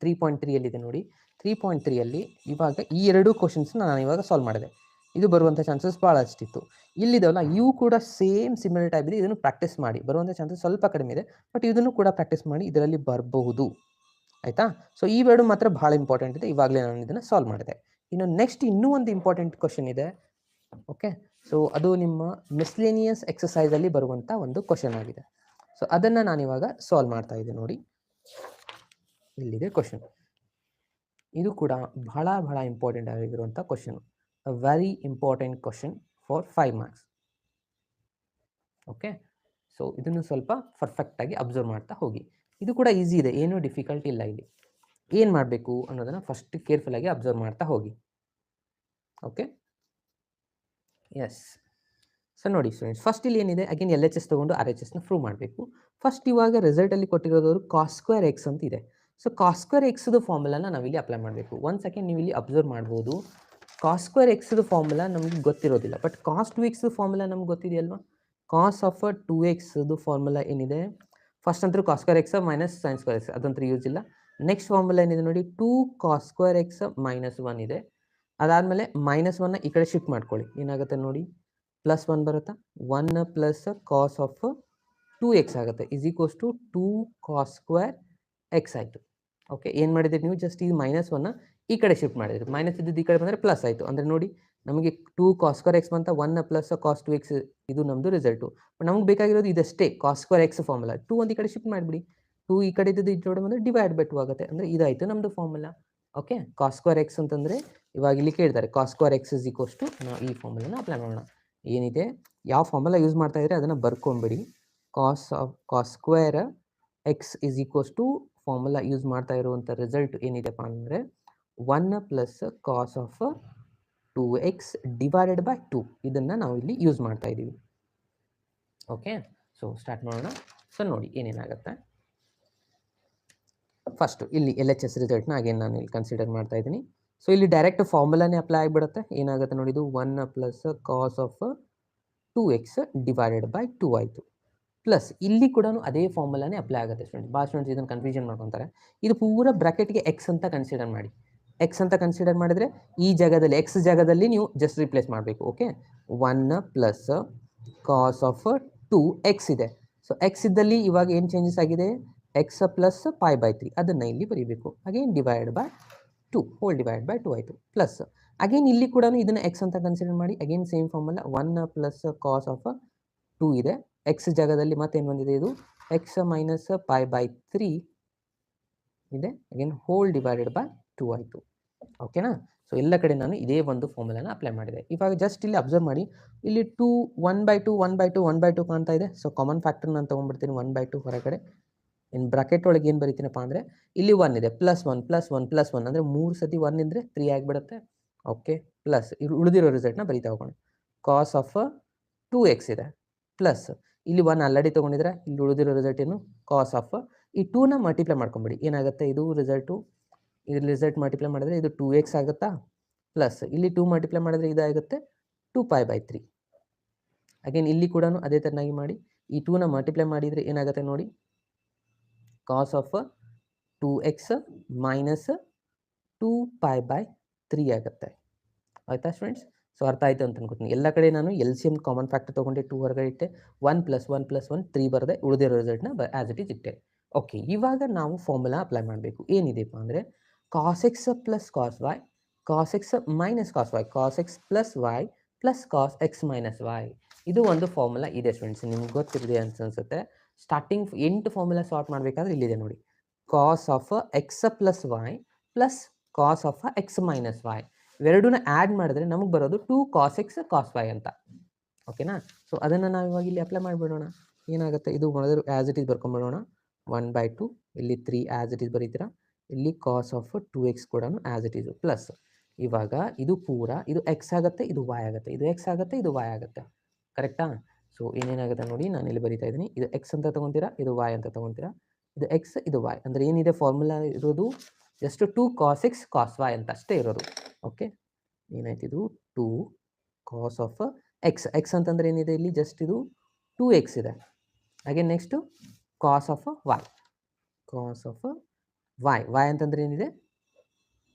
3.3 ನೋಡಿ. 3.3 ಇವಾಗ ಈ ಎರಡೂ ಕ್ವಶನ್ಸ್ನ ನಾನು ಇವಾಗ ಸಾಲ್ವ್ ಮಾಡಿದೆ. ಇದು ಬರುವಂಥ ಚಾನ್ಸಸ್ ಭಾಳಷ್ಟಿತ್ತು. ಇಲ್ಲಿದ್ದಾವಲ್ಲ ಇವು ಕೂಡ ಸೇಮ್ ಸಿಮಿಲರ್ ಟೈಪ್ ಇದೆ. ಇದನ್ನು ಪ್ರಾಕ್ಟೀಸ್ ಮಾಡಿ. ಬರುವಂಥ ಚಾನ್ಸಸ್ ಸ್ವಲ್ಪ ಕಡಿಮೆ ಇದೆ, ಬಟ್ ಇದನ್ನು ಕೂಡ ಪ್ರಾಕ್ಟೀಸ್ ಮಾಡಿ, ಇದರಲ್ಲಿ ಬರಬಹುದು. ಆಯಿತಾ? ಸೊ ಈ ಎರಡು ಮಾತ್ರ ಭಾಳ ಇಂಪಾರ್ಟೆಂಟ್ ಇದೆ. ಇವಾಗಲೇ ನಾನು ಇದನ್ನು ಸಾಲ್ವ್ ಮಾಡಿದೆ. ಇನ್ನು ನೆಕ್ಸ್ಟ್ ಇನ್ನೂ ಒಂದು ಇಂಪಾರ್ಟೆಂಟ್ ಕ್ವಶನ್ ಇದೆ. ಓಕೆ, ಸೊ ಅದು ನಿಮ್ಮ ಮಿಸ್ಲೇನಿಯಸ್ ಎಕ್ಸಸೈಸಲ್ಲಿ ಬರುವಂಥ ಒಂದು ಕ್ವಶನ್ ಆಗಿದೆ. ಸೊ ಅದನ್ನು ನಾನಿವಾಗ ಸಾಲ್ವ್ ಮಾಡ್ತಾ ಇದ್ದೆ ನೋಡಿ. ಇಲ್ಲಿದೆ ಕ್ವಶನ್. ಇದು ಕೂಡ ಬಹಳ ಬಹಳ ಇಂಪಾರ್ಟೆಂಟ್ ಆಗಿರುವಂಥ question. A very important question for 5 marks. Okay, so ಇದನ್ನು ಸ್ವಲ್ಪ ಪರ್ಫೆಕ್ಟಾಗಿ ಅಬ್ಸರ್ವ್ ಮಾಡ್ತಾ ಹೋಗಿ. ಇದು ಕೂಡ ಈಸಿ ಇದೆ, ಏನೂ ಡಿಫಿಕಲ್ಟ್ ಇಲ್ಲ. ಇಲ್ಲಿ ಏನು ಮಾಡಬೇಕು ಅನ್ನೋದನ್ನು ಫಸ್ಟ್ ಕೇರ್ಫುಲ್ಲಾಗಿ ಅಬ್ಸರ್ವ್ ಮಾಡ್ತಾ ಹೋಗಿ. Okay, yes. ಸೊ ನೋಡಿ ಸ್ಟೂಡೆಂಟ್ಸ್, ಫಸ್ಟ್ ಇಲ್ಲಿ ಏನಿದೆ, ಅಗೇನ್ LHS ತೊಗೊಂಡು RHSನ ಪ್ರೂವ್ ಮಾಡಬೇಕು. ಫಸ್ಟ್ ಇವಾಗ ರಿಸಲ್ಟಲ್ಲಿ ಕೊಟ್ಟಿರೋದವರು ಕಾಸ್ ಸ್ಕ್ವೇರ್ ಎಕ್ಸ್ ಅಂತ ಇದೆ. ಸೊ ಕಾಸ್ ಸ್ಕ್ವೇರ್ ಎಕ್ಸ್ದು ಫಾರ್ಮುಲಾನ ನಾವಿಲ್ಲಿ ಅಪ್ಲೈ ಮಾಡಬೇಕು. ಒಂದು ಸೆಕೆಂಡ್ ನೀವು ಇಲ್ಲಿ ಅಬ್ಸರ್ವ್ ಮಾಡ್ಬೋದು. ಕಾಸ್ ಸ್ಕ್ವೇರ್ ಎಕ್ಸ್ದು ಫಾರ್ಮುಲಾ ನಮಗೆ ಗೊತ್ತಿರೋದಿಲ್ಲ, ಬಟ್ ಕಾಸ್ 2x ಫಾರ್ಮುಲಾ ನಮ್ಗೆ ಗೊತ್ತಿದೆಯಲ್ವಾ. ಕಾಸ್ ಆಫ್ 2xದು ಫಾರ್ಮುಲಾ ಏನಿದೆ, ಫಸ್ಟ್ ಅಂತೂ cos square x minus sine square x, ಅದಂತೂ ಯೂಸ್ ಇಲ್ಲ. ನೆಕ್ಸ್ಟ್ ಫಾರ್ಮುಲಾ ಏನಿದೆ ನೋಡಿ, 2 ಕಾಸ್ ಸ್ಕ್ವೇರ್ ಎಕ್ಸ್ ಮೈನಸ್ 1 ಇದೆ. ಅದಾದಮೇಲೆ -1ನ ಈ ಕಡೆ ಶಿಫ್ಟ್ ಮಾಡ್ಕೊಳ್ಳಿ, ಏನಾಗುತ್ತೆ ನೋಡಿ, +1 ಬರುತ್ತಾ. 1 ಪ್ಲಸ್ ಕಾಸ್ ಆಫ್ 2x ಆಗುತ್ತೆ, is equals to 2 cos square x ಆಯಿತು. ಓಕೆ, ಏನು ಮಾಡಿದ್ರಿ ನೀವು, ಜಸ್ಟ್ ಈ -1ನ ಈ ಕಡೆ ಶಿಫ್ಟ್ ಮಾಡಿದ್ರಿ. ಮೈನಸ್ ಇದ್ದದ್ದು ಈ ಕಡೆ ಬಂದರೆ ಪ್ಲಸ್ ಆಯಿತು. ಅಂದರೆ ನೋಡಿ ನಮಗೆ 2 ಕಾಸ್ ಸ್ಕ್ವೇರ್ ಎಕ್ಸ್ ಬಂತ, 1 ಪ್ಲಸ್ ಕಾಸ್ 2x ಇದು ನಮ್ಮದು ರಿಸಲ್ಟು. ಬಟ್ ನಮ್ಗೆ ಬೇಕಾಗಿರೋದು ಇದಷ್ಟೇ, ಕಾಸ್ ಸ್ಕ್ವೇರ್ ಎಕ್ಸ್ ಫಾರ್ಮುಲಾ. 2 ಒಂದು ಈ ಕಡೆ ಶಿಫ್ಟ್ ಮಾಡಿಬಿಡಿ. 2 ಈ ಕಡೆ ಇದ್ದದ್ದು ಈ ಜೋಡಿ ಬಂದರೆ ಡಿವೈಡ್ ಬೈ 2 ಆಗುತ್ತೆ. ಅಂದರೆ ಇದಾಯಿತು ನಮ್ಮದು formula. Okay, cos square x ಅಂತಂದರೆ ಇವಾಗ ಇಲ್ಲಿ ಕೇಳ್ತಾರೆ cos square x is equals to, ನಾವು ಈ ಫಾರ್ಮುಲಾನ ಅಪ್ಲೈ ಮಾಡೋಣ. ಏನಿದೆ ಯಾವ ಫಾರ್ಮುಲಾ ಯೂಸ್ ಮಾಡ್ತಾ ಇದ್ರೆ ಅದನ್ನು ಬರ್ಕೊಂಬಿಡಿ. Cos square x is equals to formula use ಮಾಡ್ತಾ ಇರುವಂಥ ರಿಸಲ್ಟ್ ಏನಿದೆಪ್ಪ ಅಂದರೆ 1 plus cos of 2x divided by 2 ಇದನ್ನು ನಾವು ಇಲ್ಲಿ ಯೂಸ್ ಮಾಡ್ತಾ ಇದ್ದೀವಿ. ಓಕೆ, ಸೊ ಸ್ಟಾರ್ಟ್ ಮಾಡೋಣ. ಸೊ ನೋಡಿ ಏನೇನಾಗುತ್ತೆ. ಫಸ್ಟು ಇಲ್ಲಿ ಎಲ್ ಎಚ್ ಎಸ್ ರಿಸಲ್ಟ್ನ ಅಗೇನ್ ನಾನು ಇಲ್ಲಿ ಕನ್ಸಿಡರ್ ಮಾಡ್ತಾ ಇದ್ದೀನಿ. ಸೊ ಇಲ್ಲಿ ಡೈರೆಕ್ಟ್ ಫಾರ್ಮುಲಾನೇ ಅಪ್ಲೈ ಆಗಿಬಿಡುತ್ತೆ. ಏನಾಗುತ್ತೆ ನೋಡಿ, ಇದು 1 plus cos of 2x divided by 2 ಆಯಿತು. ಪ್ಲಸ್ ಇಲ್ಲಿ ಕೂಡ ಅದೇ ಫಾರ್ಮುಲಾನೇ ಅಪ್ಲೈ ಆಗುತ್ತೆ ಸ್ಟೂಡೆಂಟ್. ಭಾಳ ಸ್ಟೂಡೆಂಟ್ಸ್ ಇದನ್ನು ಕನ್ಫ್ಯೂಷನ್ ಮಾಡ್ಕೊತಾರೆ. ಇದು ಪೂರ ಬ್ರಾಕೆಟ್ಗೆ ಎಕ್ಸ್ ಅಂತ ಕನ್ಸಿಡರ್ ಮಾಡಿ. ಎಕ್ಸ್ ಅಂತ ಕನ್ಸಿಡರ್ ಮಾಡಿದರೆ ಈ ಜಾಗದಲ್ಲಿ ಎಕ್ಸ್ ಜಾಗದಲ್ಲಿ ನೀವು ಜಸ್ಟ್ ರಿಪ್ಲೇಸ್ ಮಾಡಬೇಕು. Okay, 1 plus cos of 2x ಇದೆ. ಸೊ ಎಕ್ಸ್ ಇದ್ದಲ್ಲಿ ಇವಾಗ ಏನು ಚೇಂಜಸ್ ಆಗಿದೆ, ಎಕ್ಸ್ ಪ್ಲಸ್ ಪೈ ಬೈ 3 ಅದನ್ನು ಇಲ್ಲಿ ಬರೀಬೇಕು. Again divide by 2 hole divide by 2 ಆಯಿತು. ಪ್ಲಸ್ ಅಗೇನ್ ಇಲ್ಲಿ ಕೂಡ ಇದನ್ನು ಎಕ್ಸ್ ಅಂತ ಕನ್ಸಿಡರ್ ಮಾಡಿ. Again same formula 1 plus cos of 2 ಇದೆ. ಎಕ್ಸ್ ಜಾಗದಲ್ಲಿ ಮತ್ತೇನು ಬಂದಿದೆ, ಇದು ಎಕ್ಸ್ ಮೈನಸ್ ಪೈ ಬೈ 3 ಇದೆ. ಅಗೇನ್ ಹೋಲ್ ಡಿವೈಡೆಡ್ ಬೈ 2 ಆಯಿತು. ಓಕೆನಾ. ಸೊ ಎಲ್ಲ ಕಡೆ ನಾನು ಇದೇ ಒಂದು ಫಾರ್ಮುಲಾನ ಅಪ್ಲೈ ಮಾಡಿದೆ. ಇವಾಗ ಜಸ್ಟ್ ಇಲ್ಲಿ ಅಬ್ಸರ್ವ್ ಮಾಡಿ, ಇಲ್ಲಿ 2 1/2 ಕಾಣ್ತಾ ಇದೆ. ಸೊ ಕಾಮನ್ ಫ್ಯಾಕ್ಟರ್ ನಾನು ತೊಗೊಂಡ್ಬಿಡ್ತೀನಿ 1/2 ಹೊರಗಡೆ. ಇನ್ನು ಬ್ರಾಕೆಟ್ ಒಳಗೆ ಏನು ಬರೀತೀನಪ್ಪ ಅಂದರೆ ಇಲ್ಲಿ 1 ಇದೆ, +1 ಅಂದರೆ 3 ಸತಿ 1 ಇದ್ದರೆ 3 ಆಗಿಬಿಡುತ್ತೆ. ಓಕೆ, ಪ್ಲಸ್ ಉಳಿದಿರೋ ರಿಸಲ್ಟ್ನ ಬರೀತಾ ಹೋಗೋಣ. ಕಾಸ್ ಆಫ್ 2x ಇದೆ, ಪ್ಲಸ್ ಇಲ್ಲಿ 1 ಆಲ್ರೆಡಿ ತೊಗೊಂಡಿದ್ರೆ ಇಲ್ಲಿ ಉಳಿದಿರೋ ರಿಸಲ್ಟ್ ಏನು, ಕಾಸ್ ಆಫ್ ಈ 2ನ ಮಲ್ಟಿಪ್ಲೈ ಮಾಡ್ಕೊಂಬಿಡಿ. ಏನಾಗುತ್ತೆ, ಇದು ರಿಸಲ್ಟು ಇಲ್ಲಿ ರಿಸಲ್ಟ್ ಮಲ್ಟಿಪ್ಲೈ ಮಾಡಿದ್ರೆ ಇದು 2x ಆಗುತ್ತಾ, ಪ್ಲಸ್ ಇಲ್ಲಿ 2 ಮಲ್ಟಿಪ್ಲೈ ಮಾಡಿದ್ರೆ ಇದಾಗುತ್ತೆ 2π/3. ಅಗೇನ್ ಇಲ್ಲಿ ಕೂಡ ಅದೇ ಥರನಾಗಿ ಮಾಡಿ. ಈ 2ನ ಮಲ್ಟಿಪ್ಲೈ ಮಾಡಿದರೆ ಏನಾಗುತ್ತೆ ನೋಡಿ, ಕಾಸ್ ಆಫ್ 2x ಮೈನಸ್ 2π/3 ಆಗುತ್ತೆ. ಆಯ್ತಾ ಸ್ಟೂಡೆಂಟ್ಸ್. ಸೊ ಅರ್ಥ ಆಯಿತು ಅಂತ ಅನ್ಕೋತೀನಿ. ಎಲ್ಲ ಕಡೆ ನಾನು L C M common factor ತೊಗೊಂಡೆ, 2 ಹೊರಗಡೆ ಇಟ್ಟೆ, 1 + 1 + 1 3 ಬರದೆ ಉಳಿದಿರೋ ರಿಸಲ್ಟ್ನ ಆ್ಯಸ್ ಇಟ್ ಈಸ್ ಇಟ್ಟೆ. ಓಕೆ, ಇವಾಗ ನಾವು ಫಾರ್ಮುಲಾ ಅಪ್ಲೈ ಮಾಡಬೇಕು. ಏನಿದೆಪ್ಪ ಅಂದರೆ cos x plus cos y, cos x minus cos y, cos x plus y plus cos x minus y. ಇದು ಒಂದು ಫಾರ್ಮುಲಾ ಇದೆ ಸ್ಟೂಡೆಂಟ್ಸ್, ನಿಮ್ಗೆ ಗೊತ್ತಿರದೆ ಅಂತ ಅನ್ಸುತ್ತೆ. ಸ್ಟಾರ್ಟಿಂಗ್ 8 ಫಾರ್ಮುಲಾ ಸಾಲ್ವ್ ಮಾಡಬೇಕಾದ್ರೆ ಇಲ್ಲಿದೆ ನೋಡಿ, cos of x plus y plus cos of x minus y ಇವೆರಡನ್ನ ಆ್ಯಡ್ ಮಾಡಿದ್ರೆ ನಮಗೆ ಬರೋದು 2 ಕಾಸ್ ಎಕ್ಸ್ ಕಾಸ್ ವೈ ಅಂತ. ಓಕೆನಾ. ಸೊ ಅದನ್ನು ನಾವು ಇವಾಗ ಇಲ್ಲಿ ಅಪ್ಲೈ ಮಾಡಿಬಿಡೋಣ. ಏನಾಗುತ್ತೆ, ಇದು ಮೊದಲು ಆ್ಯಸ್ ಇಟ್ ಈಸ್ ಬರ್ಕೊಂಬಿಡೋಣ. 1/2 ಇಲ್ಲಿ 3 ಆ್ಯಸ್ ಇಟ್ ಈಸ್ ಬರೀತೀರಾ. ಇಲ್ಲಿ ಕಾಸ್ ಆಫ್ 2x ಕೂಡ ಆ್ಯಸ್ ಇಟ್ ಈಸ್, ಪ್ಲಸ್ ಇವಾಗ ಇದು ಪೂರ ಇದು ಎಕ್ಸ್ ಆಗುತ್ತೆ, ಇದು ವೈ ಆಗುತ್ತೆ, ಇದು ಎಕ್ಸ್ ಆಗುತ್ತೆ, ಇದು ವೈ ಆಗುತ್ತೆ. ಕರೆಕ್ಟಾ. ಸೊ ಏನೇನಾಗುತ್ತೆ ನೋಡಿ, ನಾನು ಇಲ್ಲಿ ಬರೀತಾ ಇದ್ದೀನಿ. ಇದು ಎಕ್ಸ್ ಅಂತ ತೊಗೊತೀರಾ, ಇದು ವೈ ಅಂತ ತೊಗೊತೀರಾ, ಇದು ಎಕ್ಸ್ ಇದು ವೈ. ಅಂದರೆ ಏನಿದೆ ಫಾರ್ಮುಲಾ ಇರೋದು just 2 cos x cos y ಅಂತ ಅಷ್ಟೇ ಇರೋದು. ಓಕೆ, ಏನಾಯ್ತು, ಇದು 2 ಕಾಸ್ ಆಫ್ ಎಕ್ಸ್. ಎಕ್ಸ್ ಅಂತಂದರೆ ಏನಿದೆ ಇಲ್ಲಿ, ಜಸ್ಟ್ ಇದು 2x ಇದೆ. ಹಾಗೆ next cos of y, cos of y, y ಅಂತಂದರೆ ಏನಿದೆ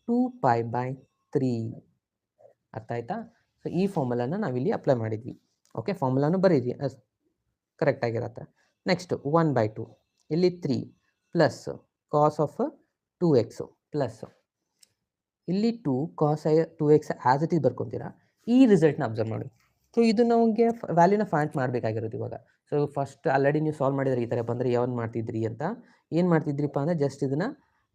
2π/3. ಅರ್ಥ ಆಯ್ತಾ. ಸೊ ಈ ಫಾರ್ಮುಲಾನ ನಾವಿಲ್ಲಿ ಅಪ್ಲೈ ಮಾಡಿದ್ವಿ. ಓಕೆ, ಫಾರ್ಮುಲಾನು ಬರೀರಿ, ಕರೆಕ್ಟಾಗಿರತ್ತೆ. ನೆಕ್ಸ್ಟು 1/2 ಇಲ್ಲಿ 3 plus cos of 2x plus ಇಲ್ಲಿ 2 ಕಾಸ್ 2x ಆ್ಯಸ್ ಇಟ್ ಈಸ್ ಬರ್ಕೊತೀರಾ. ಈ ರಿಸಲ್ಟ್ನ ಅಬ್ಸರ್ವ್ ಮಾಡಿ. ಸೊ ಇದು ನಮಗೆ ವ್ಯಾಲ್ಯೂನ ಫೈಂಡ್ ಮಾಡಬೇಕಾಗಿರೋದು ಇವಾಗ. ಸೊ ಫಸ್ಟ್ ಆಲ್ರೆಡಿ ನೀವು ಸಾಲ್ವ್ ಮಾಡಿದ್ರೆ ಈ ಥರ ಬಂದರೆ ಯಾವನ್ ಮಾಡ್ತಿದ್ರಿ ಅಂತ, ಏನು ಮಾಡ್ತಿದ್ರಿಪ್ಪ ಅಂದರೆ ಜಸ್ಟ್ ಇದನ್ನು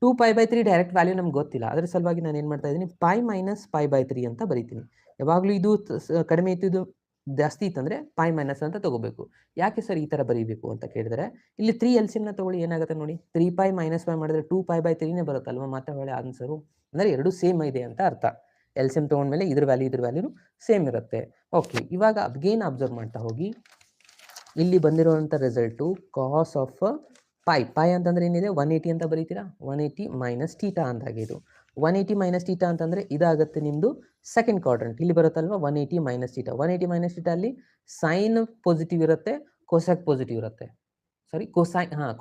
2π/3 ಡೈರೆಕ್ಟ್ ವ್ಯಾಲ್ಯೂ ನಮ್ಗೆ ಗೊತ್ತಿಲ್ಲ, ಅದ್ರ ಸಲುವಾಗಿ ನಾನು ಏನು ಮಾಡ್ತಾ ಇದ್ದೀನಿ, π - π/3 ಅಂತ ಬರೀತೀನಿ. ಯಾವಾಗಲೂ ಇದು ಕಡಿಮೆ ಇತ್ತು, ಇದು ಜಾಸ್ತಿ ಇತ್ತಂದರೆ π ಮೈನಸ್ ಅಂತ ತೊಗೋಬೇಕು. ಯಾಕೆ ಸರ್ ಈ ಥರ ಬರೀಬೇಕು ಅಂತ ಕೇಳಿದರೆ, ಇಲ್ಲಿ 3 LCMನ ತೊಗೊಳ್ಳಿ, ಏನಾಗುತ್ತೆ ನೋಡಿ, 3π - π ಮಾಡಿದ್ರೆ 2π/3ನೇ ಬರುತ್ತಲ್ವ, ಮತ್ತೆ ಒಳ್ಳೆ ಆನ್ಸರು. ಅಂದರೆ ಎರಡು ಸೇಮ್ ಇದೆ ಅಂತ ಅರ್ಥ. LCM ತೊಗೊಂಡ್ಮೇಲೆ ಇದ್ರ ವ್ಯಾಲ್ಯೂ ಸೇಮ್ ಇರುತ್ತೆ. ಓಕೆ, ಇವಾಗ ಅಗೇನ್ ಅಬ್ಸರ್ವ್ ಮಾಡ್ತಾ ಹೋಗಿ, ಇಲ್ಲಿ ಬಂದಿರುವಂಥ ರಿಸಲ್ಟು ಕಾಸ್ ಆಫ್ ಪೈ ಅಂತಂದರೆ ಏನಿದೆ 180 ಅಂತ ಬರೀತೀರಾ. 180 ಮೈನಸ್ ಥೀಟಾ ಅಂತಾಗಿದೆ. ಇದು 180 ಮೈನಸ್ ಥೀಟಾ ಅಂತಂದರೆ ಇದಾಗುತ್ತೆ ನಿಮ್ಮದು ಸೆಕೆಂಡ್ ಕ್ವಾಡ್ರಂಟ್. ಇಲ್ಲಿ ಬರುತ್ತಲ್ವ 180 ಮೈನಸ್ ಥೀಟಾ. 180 ಮೈನಸ್ ಥೀಟಾ ಅಲ್ಲಿ ಸೈನ್ ಪಾಸಿಟಿವ್ ಇರುತ್ತೆ, ಕೊಸೆಕ್ ಪಾಸಿಟಿವ್ ಇರುತ್ತೆ. ಸಾರಿ,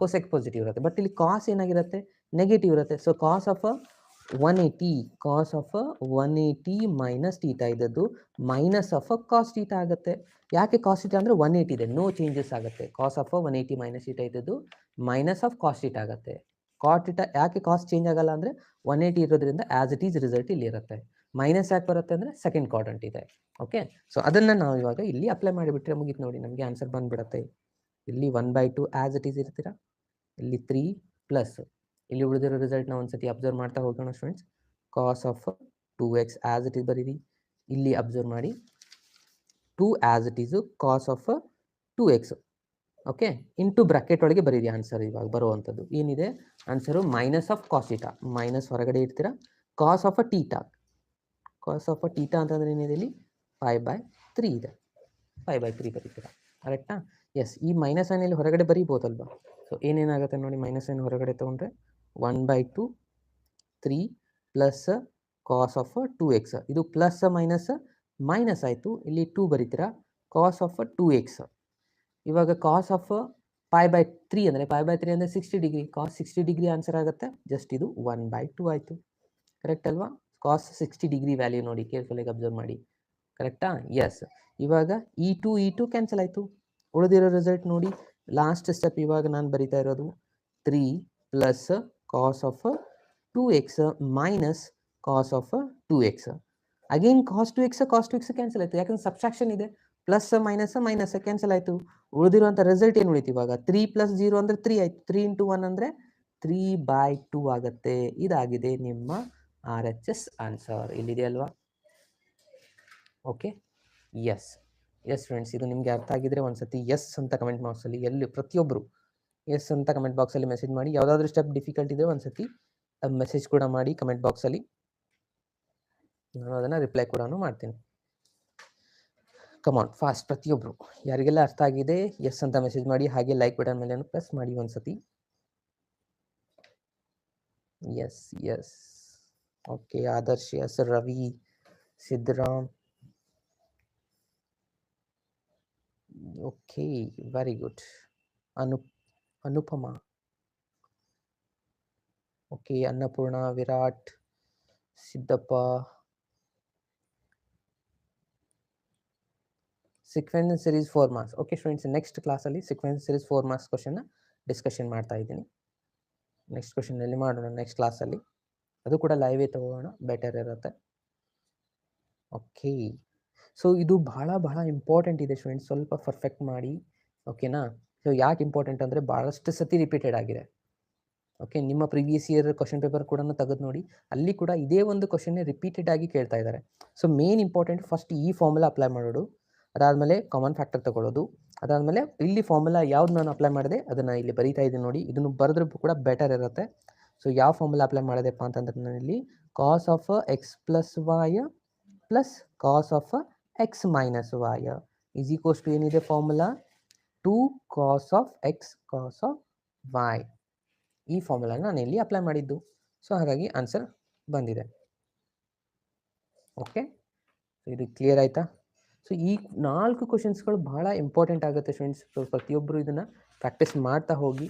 ಕೊಸೆಕ್ ಪಾಸಿಟಿವ್ ಇರುತ್ತೆ. ಬಟ್ ಇಲ್ಲಿ ಕಾಸ್ ಏನಾಗಿರುತ್ತೆ, ನೆಗೆಟಿವ್ ಇರುತ್ತೆ. So cos of 180 minus theta ಇದ್ದದ್ದು ಮೈನಸ್ ಆಫ್ ಕಾಸ್ ಥೀಟಾ ಆಗುತ್ತೆ. ಯಾಕೆ ಕಾಸ್ ಥೀಟಾ ಅಂದರೆ 180 ಇದೆ, ನೋ ಚೇಂಜಸ್ ಆಗುತ್ತೆ. ಕಾಸ್ ಆಫ್ 180 ಮೈನಸ್ ಥೀಟಾ ಇದ್ದದ್ದು ಮೈನಸ್ ಆಫ್ ಕಾಸ್ ಥೀಟಾ ಆಗುತ್ತೆ. ಕಾಟ್ ಥೀಟಾ ಯಾಕೆ ಕಾಸ್ ಚೇಂಜ್ ಆಗಲ್ಲ ಅಂದರೆ 180 ಇರೋದ್ರಿಂದ ಆ್ಯಸ್ ಇಟ್ ಈಸ್ ರಿಸಲ್ಟ್ ಇಲ್ಲಿ ಇರುತ್ತೆ. ಮೈನಸ್ ಯಾಕೆ ಬರುತ್ತೆ ಅಂದರೆ ಸೆಕೆಂಡ್ ಕ್ವಾಡ್ರಂಟ್ ಇದೆ. ಓಕೆ, ಸೊ ಅದನ್ನು ನಾವು ಇವಾಗ ಇಲ್ಲಿ ಅಪ್ಲೈ ಮಾಡಿಬಿಟ್ರೆ ಮುಗೀತು ನೋಡಿ, ನಮಗೆ ಆನ್ಸರ್ ಬಂದುಬಿಡುತ್ತೆ. ಇಲ್ಲಿ 1/2 ಆ್ಯಸ್ ಇಟ್ ಈಸ್ ಇರ್ತೀರಾ, ಇಲ್ಲಿ 3 ಪ್ಲಸ್ ಇಲ್ಲಿ ಉಳಿದಿರೋ ರಿಸಲ್ಟ್ನ ಒಂದ್ಸತಿ ಅಬ್ಸರ್ವ್ ಮಾಡ್ತಾ ಹೋಗೋಣ students. Cos of 2x as it is ಬರೀರಿ. ಇಲ್ಲಿ ಅಬ್ಸರ್ವ್ ಮಾಡಿ 2 as it is cos of 2x. Okay, into bracket ಒಳಗೆ ಬರೀರಿ ಆನ್ಸರ್. ಇವಾಗ ಬರುವಂಥದ್ದು ಏನಿದೆ answer minus of cos theta. Minus ಹೊರಗಡೆ ಇಡ್ತೀರಾ, cos of uh theta. Cos of uh theta ಅಂತಂದ್ರೆ ಏನಿದೆ ಇಲ್ಲಿ 5/3 ಇದೆ. 5/3 ಬರೀತೀರಾ, ಕರೆಕ್ಟಾ? ಎಸ್, ಈ ಮೈನಸ್ ಸೈನ್ ಇಲ್ಲಿ ಹೊರಗಡೆ ಬರೀಬೋದಲ್ವಾ? ಸೊ ಏನೇನಾಗುತ್ತೆ ನೋಡಿ, ಮೈನಸ್ ಸೈನ್ ಹೊರಗಡೆ ತೊಗೊಂಡ್ರೆ 1/2 3 ಪ್ಲಸ್ ಕಾಸ್ ಆಫ್ 2x. ಇದು ಪ್ಲಸ್ ಮೈನಸ್ ಮೈನಸ್ ಆಯಿತು, ಇಲ್ಲಿ 2 ಬರೀತೀರಾ, ಕಾಸ್ ಆಫ್ 2x. ಇವಾಗ ಕಾಸ್ ಆಫ್ 5/3 ಅಂದರೆ 5/3 ಅಂದರೆ 60 ಡಿಗ್ರಿ. ಕಾಸ್ 60 ಡಿಗ್ರಿ ಆನ್ಸರ್ ಆಗುತ್ತೆ. ಜಸ್ಟ್ ಇದು 1/2 ಆಯಿತು, ಕರೆಕ್ಟ್ ಅಲ್ವಾ? ಕಾಸ್ 60 ಡಿಗ್ರಿ ವ್ಯಾಲ್ಯೂ ನೋಡಿ, ಕೇರ್ಫುಲ್ಲಾಗಿ ಅಬ್ಸರ್ವ್ ಮಾಡಿ, ಕರೆಕ್ಟಾ? ಎಸ್. ಇವಾಗ ಈ ಟು ಕ್ಯಾನ್ಸಲ್ ಆಯಿತು. ಉಳಿದಿರೋ ರಿಸಲ್ಟ್ ನೋಡಿ, ಲಾಸ್ಟ್ ಸ್ಟೆಪ್ ಇವಾಗ ನಾನು ಬರಿತಾ ಇರೋದು 3 plus cos of 2x minus cos of 2x. Again cos 2x cancel ಆಯಿತು, ಯಾಕಂದ್ರೆ ಸಬ್ಸ್ಟ್ರಾಕ್ಷನ್ ಇದೆ. ಪ್ಲಸ್ ಮೈನಸ್ ಮೈನಸ್ ಕ್ಯಾನ್ಸಲ್ ಆಯಿತು. ಉಳಿದಿರುವಂಥ ರಿಸಲ್ಟ್ ಏನು ಉಳಿತು ಇವಾಗ? 3 + 0 ಅಂದರೆ 3 ಆಯಿತು. 3 × 1 ಅಂದರೆ 3/2 ಆಗುತ್ತೆ. ಇದಾಗಿದೆ ನಿಮ್ಮ RHS ಆನ್ಸರ್. ಇಲ್ಲಿದೆ ಅಲ್ವಾ? ಓಕೆ, ಎಸ್ ಫ್ರೆಂಡ್ಸ್, ಇದು ನಿಮಗೆ ಅರ್ಥ ಆಗಿದ್ರೆ ಒಂದ್ಸತಿ ಎಸ್ ಅಂತ ಕಮೆಂಟ್ ಬಾಕ್ಸಲ್ಲಿ, ಎಲ್ಲಿ ಪ್ರತಿಯೊಬ್ಬರು ಎಸ್ ಅಂತ ಕಮೆಂಟ್ ಬಾಕ್ಸಲ್ಲಿ ಮೆಸೇಜ್ ಮಾಡಿ. ಯಾವುದಾದ್ರೂ ಸ್ಟೆಪ್ ಡಿಫಿಕಲ್ಟ್ ಇದ್ದರೆ ಒಂದ್ಸತಿ ಮೆಸೇಜ್ ಕೂಡ ಮಾಡಿ ಕಮೆಂಟ್ ಬಾಕ್ಸಲ್ಲಿ, ನಾನು ಅದನ್ನು ರಿಪ್ಲೈ ಕೂಡ ಮಾಡ್ತೀನಿ. ಕಮಾನ್ ಫಾಸ್ಟ್, ಪ್ರತಿಯೊಬ್ಬರು ಯಾರಿಗೆಲ್ಲ ಅರ್ಥ ಆಗಿದೆ ಎಸ್ ಅಂತ ಮೆಸೇಜ್ ಮಾಡಿ. ಹಾಗೆ ಲೈಕ್ ಬಟನ್ ಮೇಲೆ ಪ್ರೆಸ್ ಮಾಡಿ ಒಂದ್ಸತಿ. Yes okay, Adarsh yes, Ravi, Siddaram, okay, very good. Anupama, okay, Annapurna, Virat, Siddappa. Sequence series 4 marks. Okay students, next ಕ್ಲಾಸಲ್ಲಿ ಸೀಕ್ವೆನ್ಸ್ ಸೀರೀಸ್ 4 ಮಾರ್ಕ್ಸ್ ಕ್ವಶನ್ನ ಡಿಸ್ಕಷನ್ ಮಾಡ್ತಾ ಇದ್ದೀನಿ. ನೆಕ್ಸ್ಟ್ ಕ್ವಶನಲ್ಲಿ ಮಾಡೋಣ, ನೆಕ್ಸ್ಟ್ ಕ್ಲಾಸಲ್ಲಿ. ಅದು ಕೂಡ ಲೈವೇ ತಗೋಣ, ಬೆಟರ್ ಇರುತ್ತೆ. ಓಕೆ, ಸೊ ಇದು ಬಹಳ ಇಂಪಾರ್ಟೆಂಟ್ ಇದೆ ಸ್ಟೂಡೆಂಟ್ಸ್, ಸ್ವಲ್ಪ ಪರ್ಫೆಕ್ಟ್ ಮಾಡಿ, ಓಕೆನಾ? ಸೊ ಯಾಕೆ ಇಂಪಾರ್ಟೆಂಟ್ ಅಂದರೆ ಭಾಳಷ್ಟು ಸತಿ ರಿಪೀಟೆಡ್ ಆಗಿದೆ. ಓಕೆ, ನಿಮ್ಮ ಪ್ರಿವಿಯಸ್ ಇಯರ್ ಕ್ವಶನ್ ಪೇಪರ್ ಕೂಡ ತೆಗೆದು ನೋಡಿ, ಅಲ್ಲಿ ಕೂಡ ಇದೇ ಒಂದು ಕ್ವಶನ್ನೇ ರಿಪೀಟೆಡ್ ಆಗಿ ಕೇಳ್ತಾ ಇದ್ದಾರೆ. ಸೊ ಮೇನ್ ಇಂಪಾರ್ಟೆಂಟ್ ಫಸ್ಟ್ ಈ ಫಾರ್ಮುಲಾ ಅಪ್ಲೈ ಮಾಡೋದು, ಅದಾದಮೇಲೆ ಕಾಮನ್ ಫ್ಯಾಕ್ಟರ್ ತಗೊಳ್ಳೋದು, ಅದಾದಮೇಲೆ ಇಲ್ಲಿ ಫಾರ್ಮುಲಾ ಯಾವ್ದು ನಾನು ಅಪ್ಲೈ ಮಾಡಿದೆ ಅದನ್ನು ಇಲ್ಲಿ ಬರೀತಾ ಇದ್ದೀನಿ ನೋಡಿ, ಇದನ್ನು ಬರೆದ್ರೂ ಕೂಡ ಬೆಟರ್ ಇರುತ್ತೆ. ಸೊ ಯಾವ ಫಾರ್ಮುಲಾ ಅಪ್ಲೈ ಮಾಡೋದಪ್ಪ ಅಂತಂದ್ರೆ ನಾನು ಇಲ್ಲಿ cos of x + y plus cos of x - y is equals to ಏನಿದೆ formula 2 cos of x cos of y. ಈ ಫಾರ್ಮುಲಾ ನಾನು ಇಲ್ಲಿ ಅಪ್ಲೈ ಮಾಡಿದ್ದು. ಸೊ ಹಾಗಾಗಿ ಆನ್ಸರ್ ಬಂದಿದೆ. ಓಕೆ, ಇದು ಕ್ಲಿಯರ್ ಆಯಿತಾ? ಸೊ ಈ 4 ಕ್ವಶನ್ಸ್ಗಳು ಬಹಳ ಇಂಪಾರ್ಟೆಂಟ್ ಆಗುತ್ತೆ ಸ್ಟೂಡೆಂಟ್ಸ್. ಸೊ ಪ್ರತಿಯೊಬ್ಬರು ಇದನ್ನು ಪ್ರಾಕ್ಟೀಸ್ ಮಾಡ್ತಾ ಹೋಗಿ.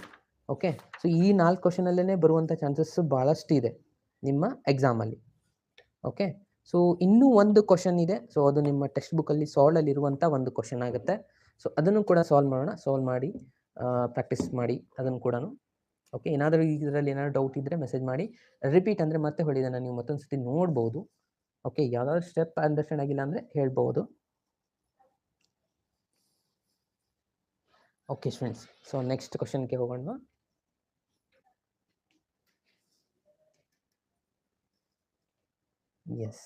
ಓಕೆ, ಸೊ ಈ 4 ಕ್ವಶನಲ್ಲೇ ಬರುವಂಥ ಚಾನ್ಸಸ್ ಭಾಳಷ್ಟು ಇದೆ ನಿಮ್ಮ ಎಕ್ಸಾಮಲ್ಲಿ. ಓಕೆ, ಸೊ ಇನ್ನೂ ಒಂದು ಕ್ವಶನ್ ಇದೆ. ಸೊ ಅದು ನಿಮ್ಮ ಟೆಕ್ಸ್ಟ್ ಬುಕ್ಕಲ್ಲಿ ಸಾಲ್ವಲ್ಲಿರುವಂಥ ಒಂದು ಕ್ವಶನ್ ಆಗುತ್ತೆ. ಸೊ ಅದನ್ನು ಕೂಡ ಸಾಲ್ವ್ ಮಾಡಿ ಪ್ರಾಕ್ಟೀಸ್ ಮಾಡಿ ಅದನ್ನು ಕೂಡ. ಓಕೆ, ಏನಾದರೂ ಇದರಲ್ಲಿ ಏನಾದರೂ ಡೌಟ್ ಇದ್ದರೆ ಮೆಸೇಜ್ ಮಾಡಿ. ರಿಪೀಟ್ ಅಂದರೆ ಮತ್ತೆ ಹೊಳಿದನ್ನು ನೀವು ಮತ್ತೊಂದು ಸತಿ ನೋಡ್ಬೋದು. ಓಕೆ, ಯಾವುದಾದ್ರು ಸ್ಟೆಪ್ ಅಂಡರ್ಸ್ಟ್ಯಾಂಡ್ ಆಗಿಲ್ಲ ಅಂದರೆ ಹೇಳ್ಬೋದು. ಓಕೆ ಸ್ಟೂಡೆಂಟ್ಸ್, ಸೊ ನೆಕ್ಸ್ಟ್ ಕ್ವಶನ್ಗೆ ಹೋಗೋಣ. ಎಸ್,